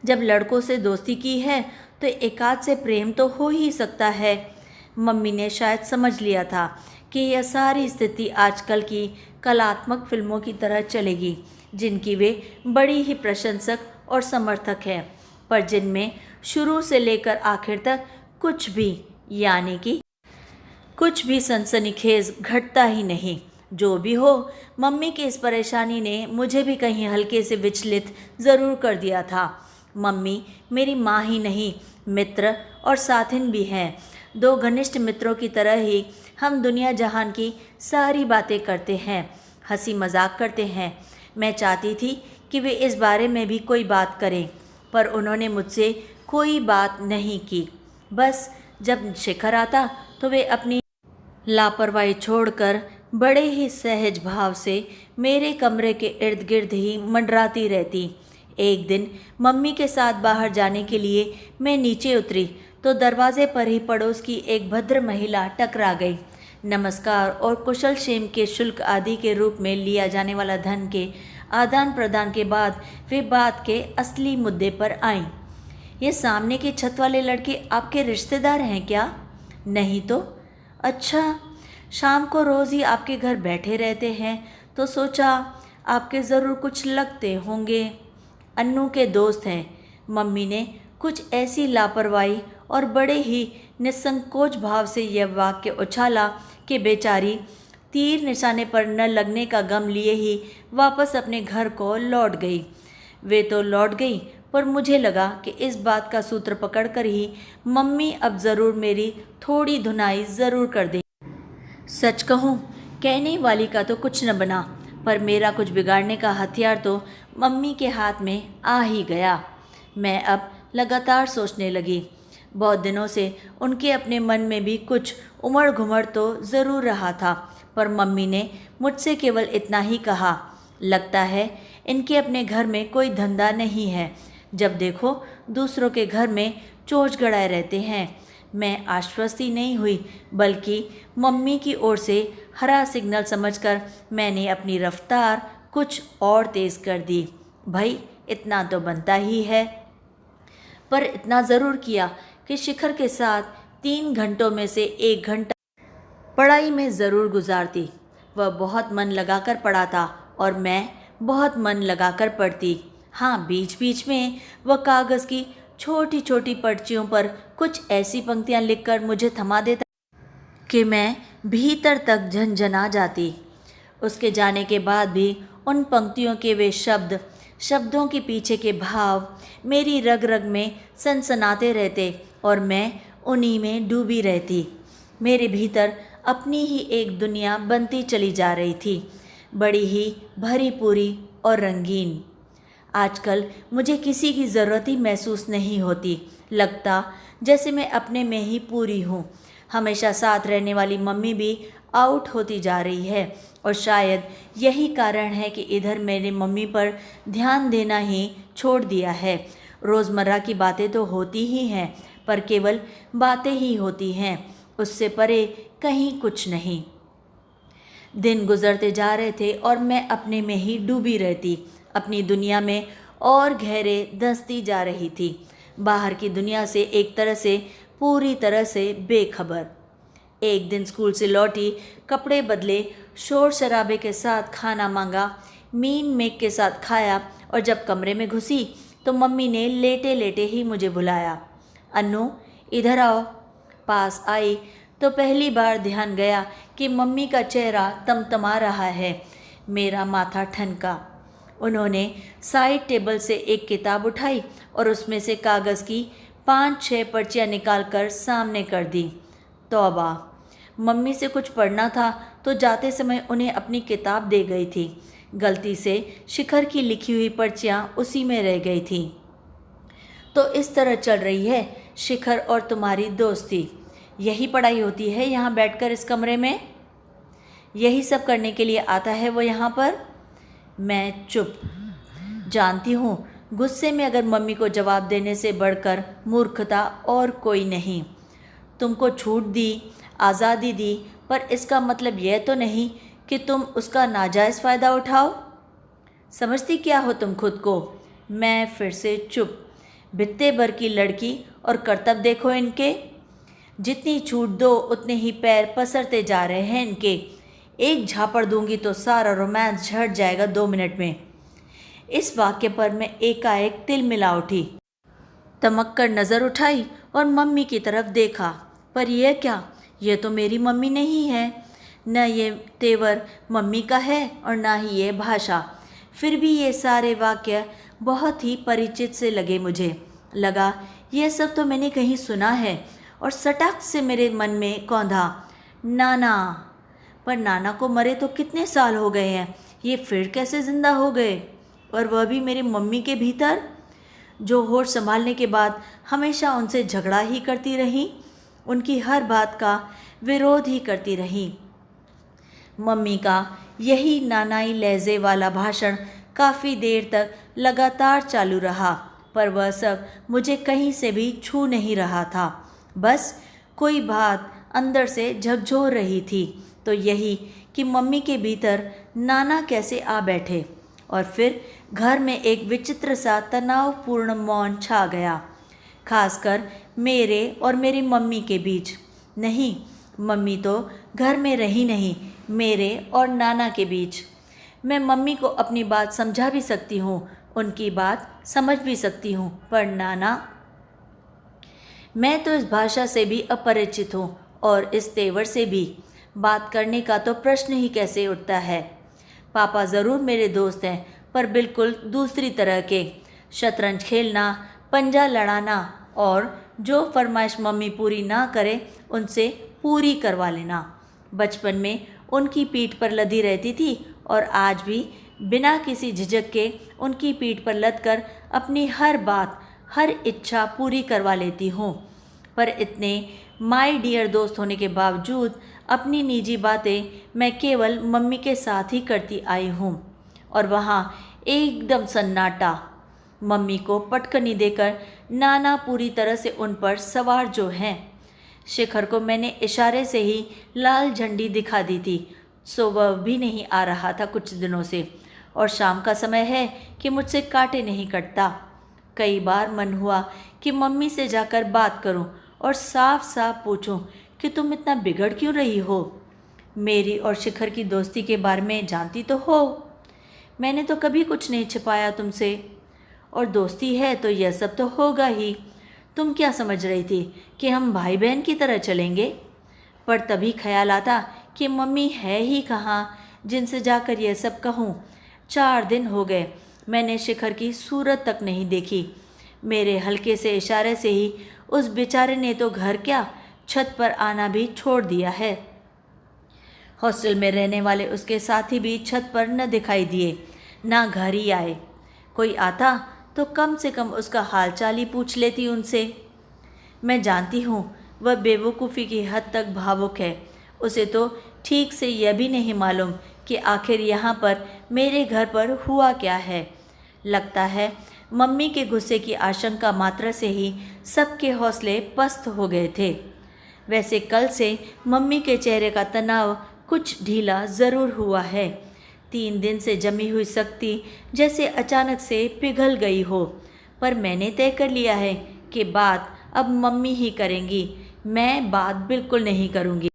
जब लड़कों से दोस्ती की है तो एकाध से प्रेम तो हो ही सकता है। मम्मी ने शायद समझ लिया था कि यह सारी स्थिति आजकल की कलात्मक फिल्मों की तरह चलेगी, जिनकी वे बड़ी ही प्रशंसक और समर्थक हैं, पर जिनमें शुरू से लेकर आखिर तक कुछ भी, यानी कि कुछ भी सनसनीखेज घटता ही नहीं। जो भी हो, मम्मी की इस परेशानी ने मुझे भी कहीं हल्के से विचलित ज़रूर कर दिया था। मम्मी मेरी माँ ही नहीं, मित्र और साथिन भी हैं। दो घनिष्ठ मित्रों की तरह ही हम दुनिया जहान की सारी बातें करते हैं, हंसी मजाक करते हैं। मैं चाहती थी कि वे इस बारे में भी कोई बात करें, पर उन्होंने मुझसे कोई बात नहीं की। बस जब शिखर आता तो वे अपनी लापरवाही छोड़कर बड़े ही सहज भाव से मेरे कमरे के इर्द गिर्द ही मंडराती रहती। एक दिन मम्मी के साथ बाहर जाने के लिए मैं नीचे उतरी तो दरवाजे पर ही पड़ोस की एक भद्र महिला टकरा गई। नमस्कार और कुशल क्षेम के शुल्क आदि के रूप में लिया जाने वाला धन के आदान प्रदान के बाद वे बात के असली मुद्दे पर आईं। ये सामने के छत वाले लड़के आपके रिश्तेदार हैं क्या? नहीं तो। अच्छा, शाम को रोज़ ही आपके घर बैठे रहते हैं तो सोचा आपके ज़रूर कुछ लगते होंगे। अन्नू के दोस्त हैं। मम्मी ने कुछ ऐसी लापरवाही और बड़े ही निसंकोच भाव से यह वाक्य उछाला कि बेचारी तीर निशाने पर न लगने का गम लिए ही वापस अपने घर को लौट गई। वे तो लौट गई, पर मुझे लगा कि इस बात का सूत्र पकड़कर ही मम्मी अब ज़रूर मेरी थोड़ी धुनाई ज़रूर कर दें। सच कहूँ, कहने वाली का तो कुछ न बना, पर मेरा कुछ बिगाड़ने का हथियार तो मम्मी के हाथ में आ ही गया। मैं अब लगातार सोचने लगी। बहुत दिनों से उनके अपने मन में भी कुछ उमड़ घुमड़ तो ज़रूर रहा था, पर मम्मी ने मुझसे केवल इतना ही कहा, लगता है इनके अपने घर में कोई धंधा नहीं है, जब देखो दूसरों के घर में चोंच गड़ाए रहते हैं। मैं आश्वस्ति नहीं हुई, बल्कि मम्मी की ओर से हरा सिग्नल समझकर मैंने अपनी रफ्तार कुछ और तेज़ कर दी। भाई इतना तो बनता ही है। पर इतना ज़रूर किया कि शिखर के साथ 3 घंटों में से 1 घंटा पढ़ाई में ज़रूर गुजारती। वह बहुत मन लगाकर पढ़ा था और मैं बहुत मन लगाकर पढ़ती। हाँ, बीच बीच में वह कागज़ की छोटी छोटी पर्चियों पर कुछ ऐसी पंक्तियाँ लिखकर मुझे थमा देता कि मैं भीतर तक झंझना जाती। उसके जाने के बाद भी उन पंक्तियों के वे शब्दों के पीछे के भाव मेरी रग रग में सनसनाते रहते और मैं उन्हीं में डूबी रहती। मेरे भीतर अपनी ही एक दुनिया बनती चली जा रही थी, बड़ी ही भरी पूरी और रंगीन। आजकल मुझे किसी की ज़रूरत ही महसूस नहीं होती। लगता जैसे मैं अपने में ही पूरी हूँ। हमेशा साथ रहने वाली मम्मी भी आउट होती जा रही है और शायद यही कारण है कि इधर मेरे मम्मी पर ध्यान देना ही छोड़ दिया है। रोज़मर्रा की बातें तो होती ही हैं, पर केवल बातें ही होती हैं, उससे परे कहीं कुछ नहीं। दिन गुजरते जा रहे थे और मैं अपने में ही डूबी रहती, अपनी दुनिया में और गहरे धंसती जा रही थी, बाहर की दुनिया से एक तरह से पूरी तरह से बेखबर। एक दिन स्कूल से लौटी, कपड़े बदले, शोर शराबे के साथ खाना मांगा, मीन मेघ के साथ खाया और जब कमरे में घुसी तो मम्मी ने लेटे लेटे ही मुझे बुलाया, अन्नू इधर आओ। पास आई तो पहली बार ध्यान गया कि मम्मी का चेहरा तमतमा रहा है। मेरा माथा ठनका। उन्होंने साइड टेबल से एक किताब उठाई और उसमें से कागज़ की 5-6 पर्चियाँ निकालकर सामने कर दी। तौबा, मम्मी से कुछ पढ़ना था तो जाते समय उन्हें अपनी किताब दे गई थी। गलती से शिखर की लिखी हुई पर्चियाँ उसी में रह गई थी। तो इस तरह चल रही है शिखर और तुम्हारी दोस्ती। यही पढ़ाई होती है यहाँ बैठकर इस कमरे में? यही सब करने के लिए आता है वो यहाँ पर? मैं चुप। जानती हूँ गुस्से में अगर मम्मी को जवाब देने से बढ़कर मूर्खता और कोई नहीं। तुमको छूट दी, आज़ादी दी, पर इसका मतलब यह तो नहीं कि तुम उसका नाजायज़ फ़ायदा उठाओ। समझती क्या हो तुम खुद को? मैं फिर से चुप। बित्ते भर की लड़की और करतब देखो इनके। जितनी छूट दो उतने ही पैर पसरते जा रहे हैं इनके। एक झापड़ दूंगी तो सारा रोमांस झड़ जाएगा 2 मिनट में। इस वाक्य पर मैं एकाएक तिल मिला उठी, तमक कर नज़र उठाई और मम्मी की तरफ देखा। पर यह क्या? यह तो मेरी मम्मी नहीं है। न ये तेवर मम्मी का है और न ही ये भाषा। फिर भी ये सारे वाक्य बहुत ही परिचित से लगे मुझे। लगा यह सब तो मैंने कहीं सुना है और सटक से मेरे मन में कौंधा, नाना। पर नाना को मरे तो कितने साल हो गए हैं, ये फिर कैसे जिंदा हो गए, और वह भी मेरी मम्मी के भीतर, जो होश संभालने के बाद हमेशा उनसे झगड़ा ही करती रही, उनकी हर बात का विरोध ही करती रही। मम्मी का यही नानाई लहजे वाला भाषण काफ़ी देर तक लगातार चालू रहा, पर वह सब मुझे कहीं से भी छू नहीं रहा था। बस कोई बात अंदर से झकझोर रही थी, तो यही कि मम्मी के भीतर नाना कैसे आ बैठे, और फिर घर में एक विचित्र सा तनावपूर्ण मौन छा गया, खासकर मेरे और मेरी मम्मी के बीच। नहीं, मम्मी तो घर में रही नहीं, मेरे और नाना के बीच। मैं मम्मी को अपनी बात समझा भी सकती हूँ, उनकी बात समझ भी सकती हूँ, पर नाना, मैं तो इस भाषा से भी अपरिचित हूँ और इस तेवर से भी। बात करने का तो प्रश्न ही कैसे उठता है। पापा ज़रूर मेरे दोस्त हैं, पर बिल्कुल दूसरी तरह के। शतरंज खेलना, पंजा लड़ाना और जो फरमाइश मम्मी पूरी ना करे उनसे पूरी करवा लेना। बचपन में उनकी पीठ पर लदी रहती थी और आज भी बिना किसी झिझक के उनकी पीठ पर लदकर अपनी हर बात, हर इच्छा पूरी करवा लेती हूँ। पर इतने माय डियर दोस्त होने के बावजूद अपनी निजी बातें मैं केवल मम्मी के साथ ही करती आई हूँ, और वहाँ एकदम सन्नाटा। मम्मी को पटकनी देकर नाना पूरी तरह से उन पर सवार जो हैं। शिखर को मैंने इशारे से ही लाल झंडी दिखा दी थी, सो वह भी नहीं आ रहा था कुछ दिनों से, और शाम का समय है कि मुझसे काटे नहीं कटता। कई बार मन हुआ कि मम्मी से जाकर बात करूं और साफ साफ पूछूं कि तुम इतना बिगड़ क्यों रही हो। मेरी और शिखर की दोस्ती के बारे में जानती तो हो, मैंने तो कभी कुछ नहीं छिपाया तुमसे, और दोस्ती है तो यह सब तो होगा ही। तुम क्या समझ रही थी कि हम भाई बहन की तरह चलेंगे? पर तभी ख्याल आता कि मम्मी है ही कहाँ जिनसे जाकर यह सब कहूँ। 4 दिन हो गए मैंने शिखर की सूरत तक नहीं देखी। मेरे हल्के से इशारे से ही उस बेचारे ने तो घर क्या, छत पर आना भी छोड़ दिया है। हॉस्टल में रहने वाले उसके साथी भी छत पर न दिखाई दिए, ना घर ही आए। कोई आता तो कम से कम उसका हालचाल ही पूछ लेती उनसे। मैं जानती हूँ वह बेवकूफ़ी की हद तक भावुक है। उसे तो ठीक से यह भी नहीं मालूम कि आखिर यहाँ पर मेरे घर पर हुआ क्या है। लगता है मम्मी के गुस्से की आशंका मात्रा से ही सबके हौसले पस्त हो गए थे। वैसे कल से मम्मी के चेहरे का तनाव कुछ ढीला ज़रूर हुआ है। 3 दिन से जमी हुई शक्ति जैसे अचानक से पिघल गई हो। पर मैंने तय कर लिया है कि बात अब मम्मी ही करेंगी, मैं बात बिल्कुल नहीं करूँगी।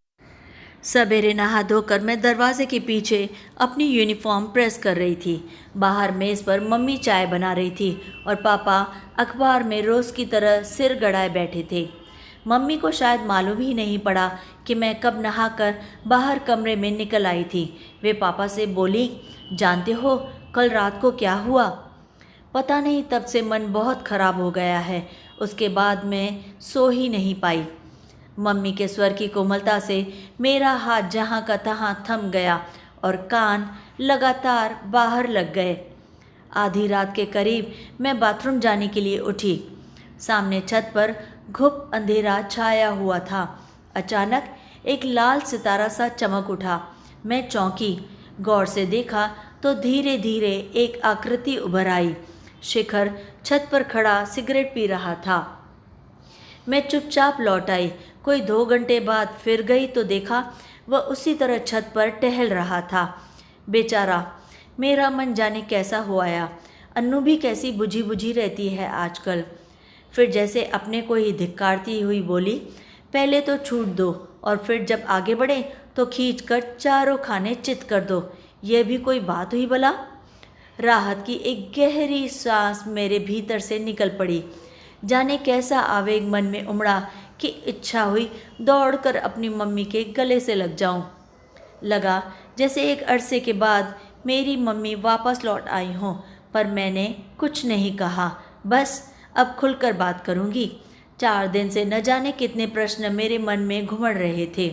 सवेरे नहा धोकर मैं दरवाजे के पीछे अपनी यूनिफॉर्म प्रेस कर रही थी। बाहर मेज़ पर मम्मी चाय बना रही थी और पापा अखबार में रोज़ की तरह सिर गड़ाए बैठे थे। मम्मी को शायद मालूम ही नहीं पड़ा कि मैं कब नहाकर बाहर कमरे में निकल आई थी। वे पापा से बोली, जानते हो कल रात को क्या हुआ? पता नहीं, तब से मन बहुत ख़राब हो गया है। उसके बाद मैं सो ही नहीं पाई। मम्मी के स्वर की कोमलता से मेरा हाथ जहाँ का तहाँ थम गया और कान लगातार बाहर लग गए। आधी रात के करीब मैं बाथरूम जाने के लिए उठी। सामने छत पर घुप अंधेरा छाया हुआ था। अचानक एक लाल सितारा सा चमक उठा। मैं चौंकी, गौर से देखा तो धीरे धीरे एक आकृति उभर आई। शिखर छत पर खड़ा सिगरेट पी रहा था। मैं चुपचाप लौट आई। कोई 2 घंटे बाद फिर गई तो देखा वह उसी तरह छत पर टहल रहा था। बेचारा, मेरा मन जाने कैसा हो आया। अन्नू भी कैसी बुझी बुझी रहती है आजकल। फिर जैसे अपने को ही धिक्कारती हुई बोली, पहले तो छूट दो और फिर जब आगे बढ़े तो खींचकर चारों खाने चित कर दो। यह भी कोई बात हुई भला? राहत की एक गहरी सांस मेरे भीतर से निकल पड़ी। जाने कैसा आवेग मन में उमड़ा कि इच्छा हुई दौड़कर अपनी मम्मी के गले से लग जाऊं। लगा जैसे एक अरसे के बाद मेरी मम्मी वापस लौट आई हों, पर मैंने कुछ नहीं कहा। बस अब खुलकर बात करूंगी। 4 दिन से न जाने कितने प्रश्न मेरे मन में घुमड़ रहे थे।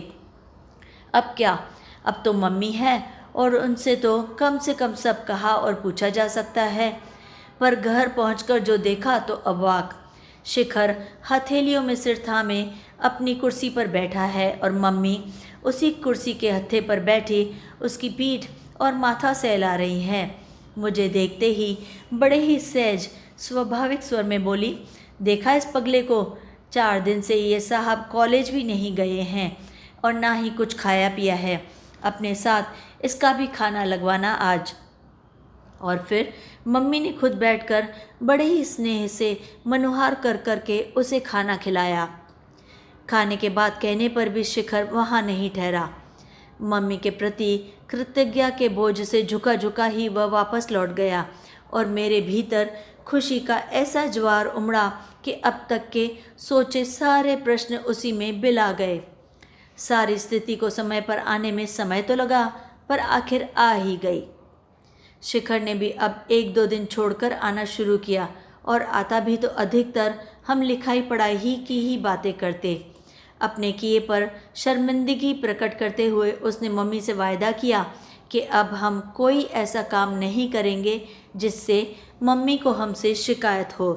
अब क्या, अब तो मम्मी है और उनसे तो कम से कम सब कहा और पूछा जा सकता है। पर घर पहुंचकर जो देखा तो अवाक। शिखर हथेलियों में सिर थामे अपनी कुर्सी पर बैठा है और मम्मी उसी कुर्सी के हत्थे पर बैठी उसकी पीठ और माथा सहला रही है। मुझे देखते ही बड़े ही सहज स्वाभाविक स्वर में बोली, देखा इस पगले को, 4 दिन से ये साहब कॉलेज भी नहीं गए हैं और ना ही कुछ खाया पिया है। अपने साथ इसका भी खाना लगवाना आज। और फिर मम्मी ने खुद बैठकर बड़े ही स्नेह से मनुहार कर करके उसे खाना खिलाया। खाने के बाद कहने पर भी शिखर वहाँ नहीं ठहरा। मम्मी के प्रति कृतज्ञता के बोझ से झुका झुका ही वह वापस लौट गया और मेरे भीतर खुशी का ऐसा ज्वार उमड़ा कि अब तक के सोचे सारे प्रश्न उसी में बिला गए। सारी स्थिति को समय पर आने में समय तो लगा, पर आखिर आ ही गई। शिखर ने भी अब 1-2 दिन छोड़कर आना शुरू किया और आता भी तो अधिकतर हम लिखाई पढ़ाई ही की ही बातें करते। अपने किए पर शर्मिंदगी प्रकट करते हुए उसने मम्मी से वायदा किया कि अब हम कोई ऐसा काम नहीं करेंगे जिससे मम्मी को हमसे शिकायत हो।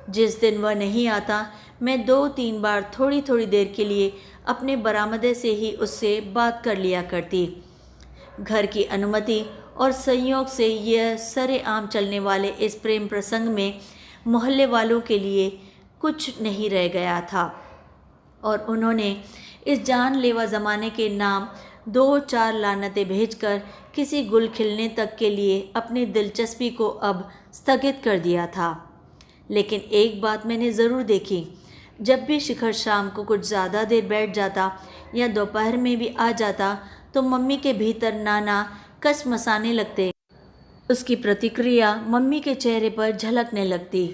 जिस दिन वह नहीं आता, मैं 2-3 बार थोड़ी थोड़ी देर के लिए अपने बरामदे से ही उससे बात कर लिया करती। घर की अनुमति और संयोग से यह सरेआम चलने वाले इस प्रेम प्रसंग में मोहल्ले वालों के लिए कुछ नहीं रह गया था और उन्होंने इस जानलेवा ज़माने के नाम 2-4 लानतें भेजकर किसी गुल खिलने तक के लिए अपनी दिलचस्पी को अब स्थगित कर दिया था। लेकिन एक बात मैंने ज़रूर देखी, जब भी शिखर शाम को कुछ ज़्यादा देर बैठ जाता या दोपहर में भी आ जाता तो मम्मी के भीतर नाना कसमसाने लगते। उसकी प्रतिक्रिया मम्मी के चेहरे पर झलकने लगती।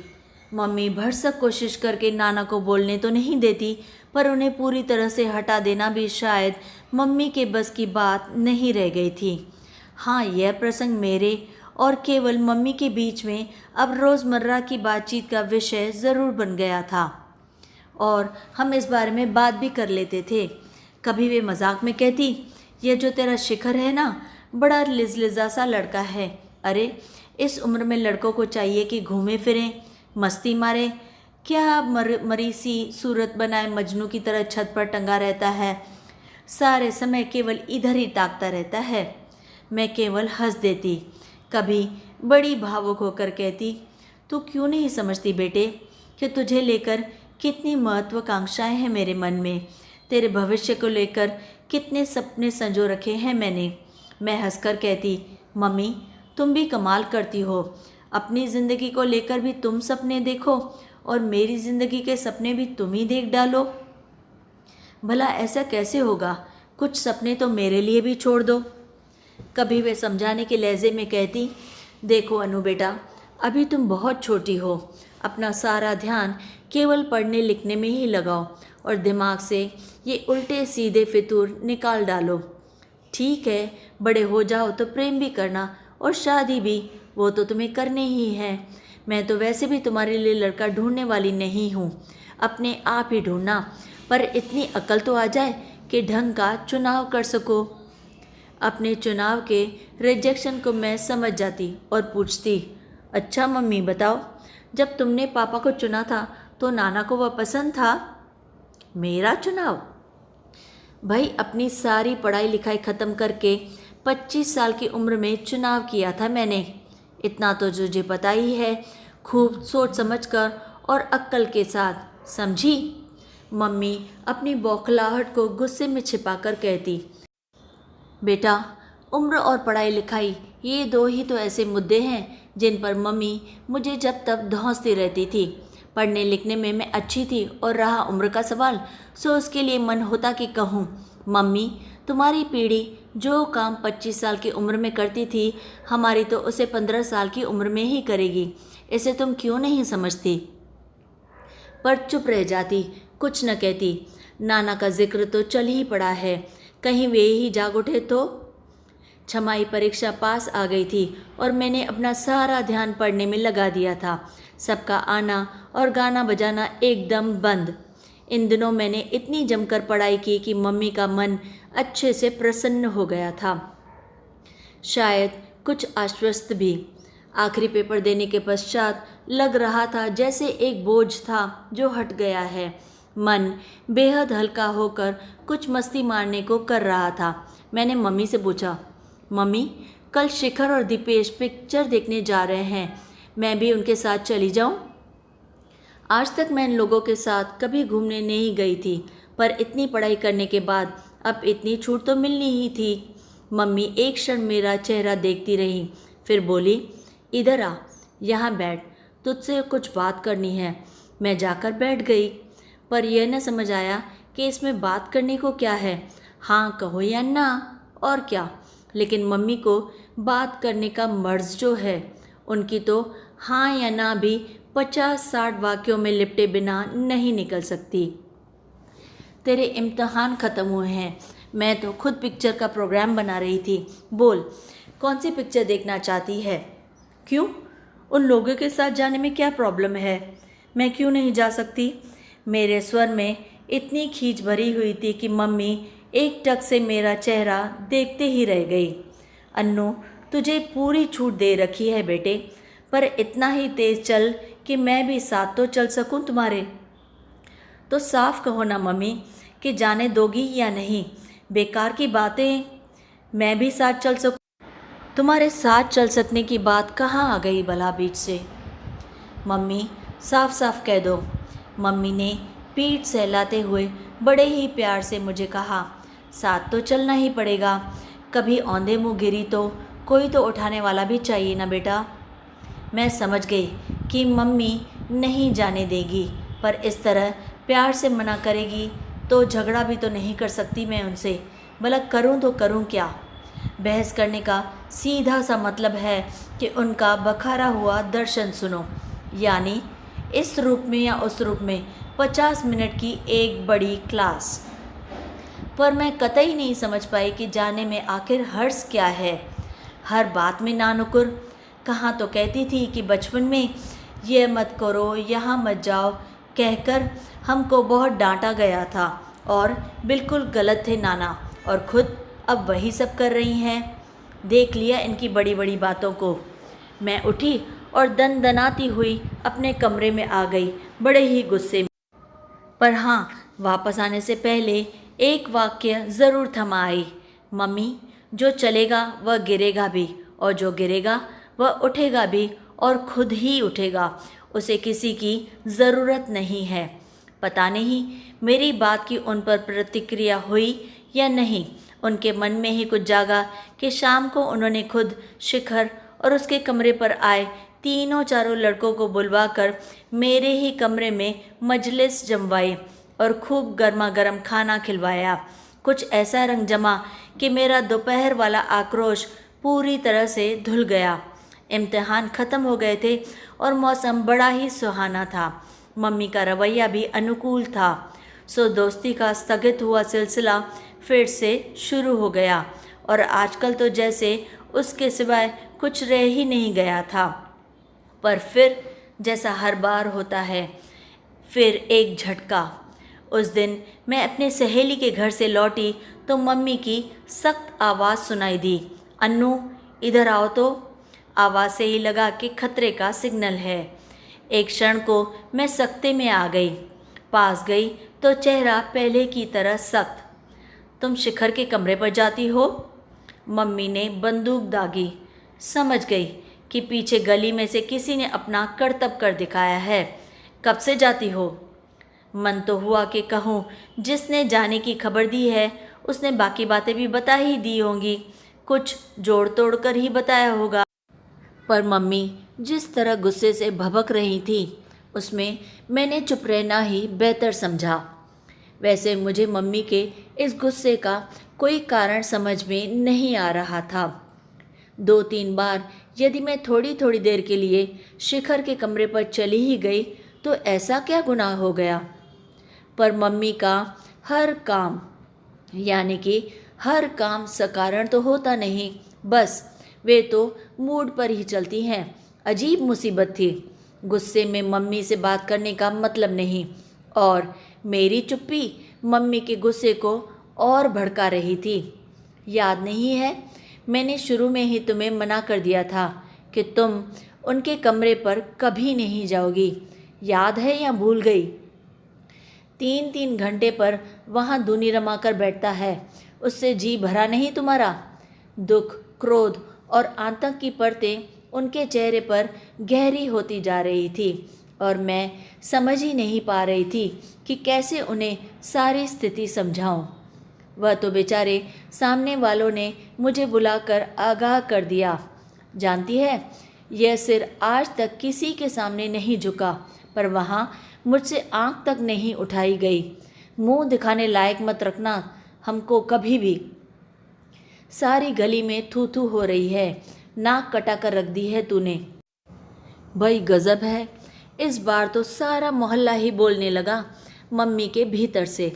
मम्मी भरसक कोशिश करके नाना को बोलने तो नहीं देती, पर उन्हें पूरी तरह से हटा देना भी शायद मम्मी के बस की बात नहीं रह गई थी। हाँ, यह प्रसंग मेरे और केवल मम्मी के बीच में अब रोज़मर्रा की बातचीत का विषय ज़रूर बन गया था और हम इस बारे में बात भी कर लेते थे। कभी वे मजाक में कहती, यह जो तेरा शिखर है ना, बड़ा लिजलिजा सा लड़का है। अरे, इस उम्र में लड़कों को चाहिए कि घूमे फिरें, मस्ती मारे, क्या मरी सी सूरत बनाए मजनू की तरह छत पर टंगा रहता है, सारे समय केवल इधर ही ताकता रहता है। मैं केवल हंस देती। कभी बड़ी भावुक होकर कहती, तू क्यों नहीं समझती बेटे कि तुझे लेकर कितनी महत्वाकांक्षाएं हैं मेरे मन में, तेरे भविष्य को लेकर कितने सपने संजो रखे हैं मैंने। मैं हंसकर कहती, मम्मी तुम भी कमाल करती हो, अपनी ज़िंदगी को लेकर भी तुम सपने देखो और मेरी ज़िंदगी के सपने भी तुम ही देख डालो। भला ऐसा कैसे होगा, कुछ सपने तो मेरे लिए भी छोड़ दो। कभी वे समझाने के लहजे में कहती, देखो अनु बेटा, अभी तुम बहुत छोटी हो, अपना सारा ध्यान केवल पढ़ने लिखने में ही लगाओ और दिमाग से ये उल्टे सीधे फितूर निकाल डालो। ठीक है, बड़े हो जाओ तो प्रेम भी करना और शादी भी, वो तो तुम्हें करनी ही है। मैं तो वैसे भी तुम्हारे लिए लड़का ढूंढने वाली नहीं हूँ, अपने आप ही ढूंढना, पर इतनी अकल तो आ जाए कि ढंग का चुनाव कर सको। अपने चुनाव के रिजेक्शन को मैं समझ जाती और पूछती, अच्छा मम्मी बताओ, जब तुमने पापा को चुना था तो नाना को वह पसंद था? मेरा चुनाव? भाई, अपनी सारी पढ़ाई लिखाई ख़त्म करके 25 साल की उम्र में चुनाव किया था मैंने। इतना तो तुझे पता ही है, खूब सोच समझ कर और अक्ल के साथ, समझी? मम्मी अपनी बौखलाहट को गुस्से में छिपाकर कहती, बेटा, उम्र और पढ़ाई लिखाई ये 2 ही तो ऐसे मुद्दे हैं जिन पर मम्मी मुझे जब तक धौंसती रहती थी। पढ़ने लिखने में मैं अच्छी थी और रहा उम्र का सवाल, सो उसके लिए मन होता कि कहूँ, मम्मी तुम्हारी पीढ़ी जो काम 25 साल की उम्र में करती थी, हमारी तो उसे 15 साल की उम्र में ही करेगी। इसे तुम क्यों नहीं समझती? पर चुप रह जाती, कुछ न कहती। नाना का जिक्र तो चल ही पड़ा है, कहीं वे ही जाग उठे तो। छमाही परीक्षा पास आ गई थी और मैंने अपना सारा ध्यान पढ़ने में लगा दिया था। सबका आना और गाना बजाना एकदम बंद। इन दिनों मैंने इतनी जमकर पढ़ाई की कि मम्मी का मन अच्छे से प्रसन्न हो गया था, शायद कुछ आश्वस्त भी। आखिरी पेपर देने के पश्चात लग रहा था जैसे एक बोझ था जो हट गया है। मन बेहद हल्का होकर कुछ मस्ती मारने को कर रहा था। मैंने मम्मी से पूछा, मम्मी कल शिखर और दीपेश पिक्चर देखने जा रहे हैं, मैं भी उनके साथ चली जाऊं? आज तक मैं इन लोगों के साथ कभी घूमने नहीं गई थी, पर इतनी पढ़ाई करने के बाद अब इतनी छूट तो मिलनी ही थी। मम्मी एक क्षण मेरा चेहरा देखती रही, फिर बोली, इधर आ, यहाँ बैठ, तुझसे कुछ बात करनी है। मैं जाकर बैठ गई, पर यह न समझ आया कि इसमें बात करने को क्या है। हाँ कहो या ना, और क्या। लेकिन मम्मी को बात करने का मर्ज जो है, उनकी तो हाँ या ना भी 50-60 वाक्यों में लिपटे बिना नहीं निकल सकती। तेरे इम्तहान ख़त्म हुए हैं, मैं तो खुद पिक्चर का प्रोग्राम बना रही थी। बोल, कौन सी पिक्चर देखना चाहती है? क्यों? उन लोगों के साथ जाने में क्या प्रॉब्लम है? मैं क्यों नहीं जा सकती? मेरे स्वर में इतनी खींच भरी हुई थी कि मम्मी एक टक से मेरा चेहरा देखते ही रह गई। अन्नू, तुझे पूरी छूट दे रखी है बेटे, पर इतना ही तेज़ चल कि मैं भी साथ तो चल सकूं तुम्हारे। तो साफ कहो ना मम्मी कि जाने दोगी या नहीं। बेकार की बातें, मैं भी साथ चल सकूं। तुम्हारे साथ चल सकने की बात कहाँ आ गई भला बीच से? मम्मी साफ साफ कह दो। मम्मी ने पीठ सहलाते हुए बड़े ही प्यार से मुझे कहा, साथ तो चलना ही पड़ेगा। कभी औंधे मुँह गिरी तो कोई तो उठाने वाला भी चाहिए ना बेटा। मैं समझ गई कि मम्मी नहीं जाने देगी, पर इस तरह प्यार से मना करेगी तो झगड़ा भी तो नहीं कर सकती मैं उनसे। भला करूं तो करूं क्या? बहस करने का सीधा सा मतलब है कि उनका बखारा हुआ दर्शन सुनो, यानी इस रूप में या उस रूप में 50 मिनट की एक बड़ी क्लास। पर मैं कतई नहीं समझ पाई कि जाने में आखिर हर्ष क्या है। हर बात में ना नुकुर। कहाँ तो कहती थी कि बचपन में ये मत करो, यहाँ मत जाओ कहकर हमको बहुत डांटा गया था और बिल्कुल गलत थे नाना, और खुद अब वही सब कर रही हैं। देख लिया इनकी बड़ी बड़ी बातों को। मैं उठी और दनदनाती हुई अपने कमरे में आ गई, बड़े ही गुस्से में। पर हाँ, वापस आने से पहले एक वाक्य ज़रूर थमा आई। मम्मी, जो चलेगा वह गिरेगा भी, और जो गिरेगा वह उठेगा भी, और खुद ही उठेगा। उसे किसी की ज़रूरत नहीं है। पता नहीं मेरी बात की उन पर प्रतिक्रिया हुई या नहीं। उनके मन में ही कुछ जागा कि शाम को उन्होंने खुद शिखर और उसके कमरे पर आए तीनों चारों लड़कों को बुलवाकर मेरे ही कमरे में मजलिस जमवाई और खूब गर्मा गर्म खाना खिलवाया। कुछ ऐसा रंग जमा कि मेरा दोपहर वाला आक्रोश पूरी तरह से धुल गया। इम्तिहान ख़त्म हो गए थे और मौसम बड़ा ही सुहाना था। मम्मी का रवैया भी अनुकूल था, सो दोस्ती का स्थगित हुआ सिलसिला फिर से शुरू हो गया, और आजकल तो जैसे उसके सिवाय कुछ रह ही नहीं गया था। पर फिर जैसा हर बार होता है, फिर एक झटका। उस दिन मैं अपने सहेली के घर से लौटी तो मम्मी की सख्त आवाज़ सुनाई दी, अन्नू इधर आओ तो। आवाज़ से ही लगा कि खतरे का सिग्नल है। एक क्षण को मैं सख्ते में आ गई। पास गई तो चेहरा पहले की तरह सख्त। तुम शिखर के कमरे पर जाती हो? मम्मी ने बंदूक दागी। समझ गई कि पीछे गली में से किसी ने अपना करतब कर दिखाया है। कब से जाती हो? मन तो हुआ कि कहूँ, जिसने जाने की खबर दी है उसने बाकी बातें भी बता ही दी होंगी, कुछ जोड़ तोड़ कर ही बताया होगा। पर मम्मी जिस तरह गुस्से से भभक रही थी, उसमें मैंने चुप रहना ही बेहतर समझा। वैसे मुझे मम्मी के इस गुस्से का कोई कारण समझ में नहीं आ रहा था। 2-3 बार यदि मैं थोड़ी थोड़ी देर के लिए शिखर के कमरे पर चली ही गई तो ऐसा क्या गुनाह हो गया। पर मम्मी का हर काम, यानी कि हर काम सकारण तो होता नहीं, बस वे तो मूड पर ही चलती हैं। अजीब मुसीबत थी। गुस्से में मम्मी से बात करने का मतलब नहीं, और मेरी चुप्पी मम्मी के गुस्से को और भड़का रही थी। याद नहीं है, मैंने शुरू में ही तुम्हें मना कर दिया था कि तुम उनके कमरे पर कभी नहीं जाओगी। याद है या भूल गई? 3-3 घंटे पर वहाँ दूनी रमा कर बैठता है, उससे जी भरा नहीं तुम्हारा? दुख, क्रोध और आतंक की परतें उनके चेहरे पर गहरी होती जा रही थी, और मैं समझ ही नहीं पा रही थी कि कैसे उन्हें सारी स्थिति समझाऊं। वह तो बेचारे सामने वालों ने मुझे बुलाकर आगाह कर दिया। जानती है, यह सिर आज तक किसी के सामने नहीं झुका, पर वहाँ मुझसे आंख तक नहीं उठाई गई। मुंह दिखाने लायक मत रखना हमको कभी भी। सारी गली में थू थू हो रही है, नाक कटा कर रख दी है तूने। भाई गजब है, इस बार तो सारा मोहल्ला ही बोलने लगा मम्मी के भीतर से।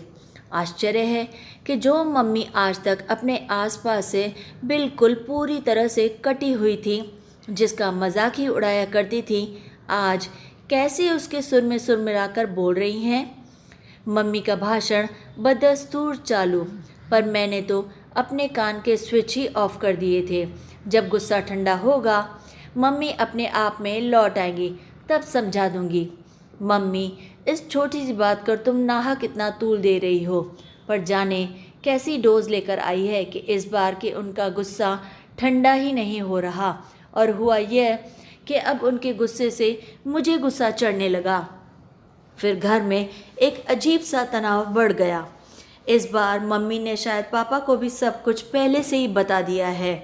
आश्चर्य है कि जो मम्मी आज तक अपने आसपास से बिल्कुल पूरी तरह से कटी हुई थी, जिसका मजाक ही उड़ाया करती थी, आज कैसे उसके सुर में सुर मिलाकर बोल रही हैं। मम्मी का भाषण बदस्तूर चालू, पर मैंने तो अपने कान के स्विच ही ऑफ कर दिए थे। जब गुस्सा ठंडा होगा, मम्मी अपने आप में लौट आएंगी, तब समझा दूंगी। मम्मी, इस छोटी सी बात कर तुम नाहक कितना तूल दे रही हो, पर जाने कैसी डोज लेकर आई है कि इस बार के उनका गुस्सा ठंडा ही नहीं हो रहा, और हुआ यह कि अब उनके गुस्से से मुझे गुस्सा चढ़ने लगा। फिर घर में एक अजीब सा तनाव बढ़ गया। इस बार मम्मी ने शायद पापा को भी सब कुछ पहले से ही बता दिया है।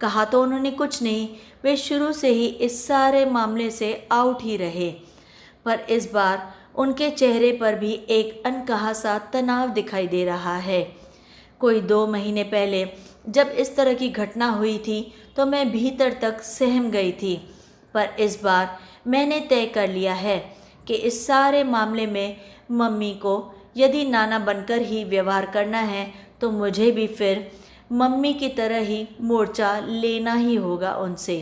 कहा तो उन्होंने कुछ नहीं, वे शुरू से ही इस सारे मामले से आउट ही रहे, पर इस बार उनके चेहरे पर भी एक अनकहा सा तनाव दिखाई दे रहा है। कोई 2 महीने पहले जब इस तरह की घटना हुई थी तो मैं भीतर तक सहम गई थी, पर इस बार मैंने तय कर लिया है कि इस सारे मामले में मम्मी को यदि नाना बनकर ही व्यवहार करना है तो मुझे भी फिर मम्मी की तरह ही मोर्चा लेना ही होगा उनसे,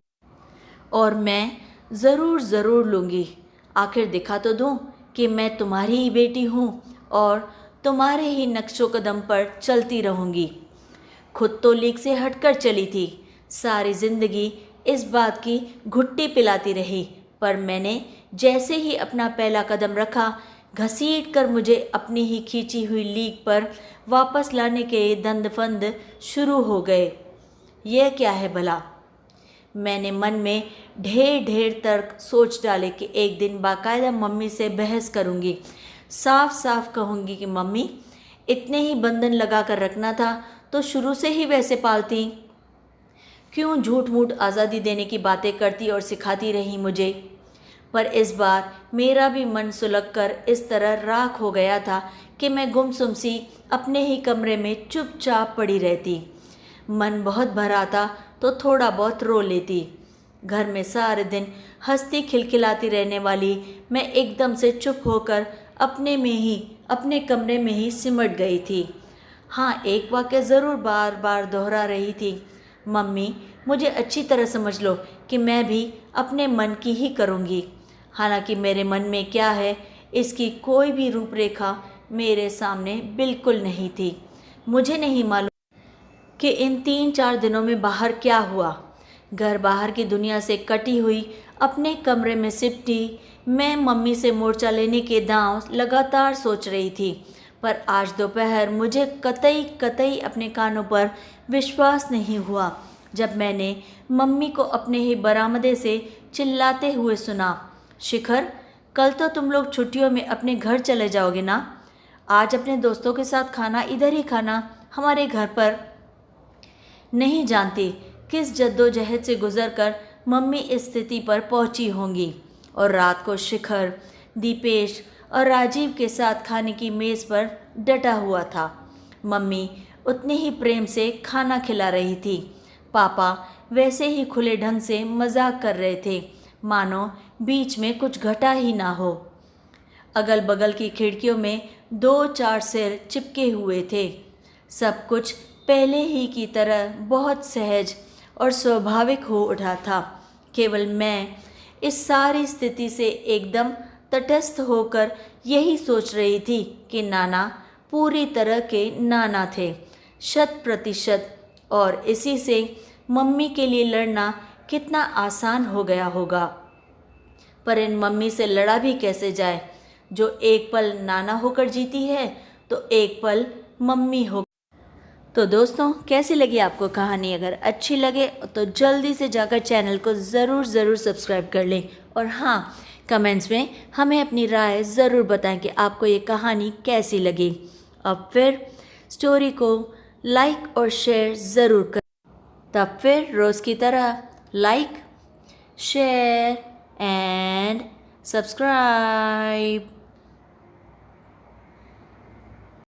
और मैं ज़रूर लूँगी। आखिर दिखा तो दूँ कि मैं तुम्हारी ही बेटी हूँ और तुम्हारे ही नक्शो कदम पर चलती रहूँगी। खुद तो लीक से हटकर चली थी, सारी ज़िंदगी इस बात की घुट्टी पिलाती रही, पर मैंने जैसे ही अपना पहला कदम रखा, घसीट कर मुझे अपनी ही खींची हुई लीक पर वापस लाने के दंदफंद शुरू हो गए। यह क्या है भला? मैंने मन में ढेर तर्क सोच डाले कि एक दिन बाकायदा मम्मी से बहस करूंगी। साफ साफ कहूंगी कि मम्मी, इतने ही बंधन लगा कर रखना था तो शुरू से ही वैसे पालती। क्यों झूठ मूठ आज़ादी देने की बातें करती और सिखाती रही मुझे। पर इस बार मेरा भी मन सुलग कर इस तरह राख हो गया था कि मैं गुमसुम सी अपने ही कमरे में चुपचाप पड़ी रहती। मन बहुत भरा था तो थोड़ा बहुत रो लेती। घर में सारे दिन हंसती खिलखिलाती रहने वाली मैं एकदम से चुप होकर अपने कमरे में ही सिमट गई थी। हाँ, एक वाक़या ज़रूर बार बार दोहरा रही थी। मम्मी, मुझे अच्छी तरह समझ लो कि मैं भी अपने मन की ही करूँगी। हालांकि मेरे मन में क्या है इसकी कोई भी रूपरेखा मेरे सामने बिल्कुल नहीं थी। मुझे नहीं मालूम कि इन 3-4 दिनों में बाहर क्या हुआ। घर बाहर की दुनिया से कटी हुई अपने कमरे में सिमटी मैं मम्मी से मोर्चा लेने के दांव लगातार सोच रही थी, पर आज दोपहर मुझे कतई अपने कानों पर विश्वास नहीं हुआ जब मैंने मम्मी को अपने ही बरामदे से चिल्लाते हुए सुना, शिखर, कल तो तुम लोग छुट्टियों में अपने घर चले जाओगे ना? आज अपने दोस्तों के साथ खाना इधर ही खाना, हमारे घर पर। नहीं जानती किस जद्दोजहद से गुजरकर मम्मी इस स्थिति पर पहुंची होंगी, और रात को शिखर, दीपेश और राजीव के साथ खाने की मेज़ पर डटा हुआ था। मम्मी उतने ही प्रेम से खाना खिला रही थी। पापा वैसे ही खुले ढंग से मजाक कर रहे थे, मानो बीच में कुछ घटा ही ना हो। अगल बगल की खिड़कियों में 2-4 सिर चिपके हुए थे। सब कुछ पहले ही की तरह बहुत सहज और स्वाभाविक हो उठा था। केवल मैं इस सारी स्थिति से एकदम तटस्थ होकर यही सोच रही थी कि नाना पूरी तरह के नाना थे, 100%, और इसी से मम्मी के लिए लड़ना कितना आसान हो गया होगा। पर इन मम्मी से लड़ा भी कैसे जाए, जो एक पल नाना होकर जीती है तो एक पल मम्मी हो। तो दोस्तों, कैसी लगी आपको कहानी? अगर अच्छी लगे तो जल्दी से जाकर चैनल को ज़रूर सब्सक्राइब कर लें। और हाँ, कमेंट्स में हमें अपनी राय ज़रूर बताएं कि आपको ये कहानी कैसी लगी। अब फिर स्टोरी को लाइक और शेयर ज़रूर करें। तब फिर रोज़ की तरह लाइक, शेयर एंड सब्सक्राइब।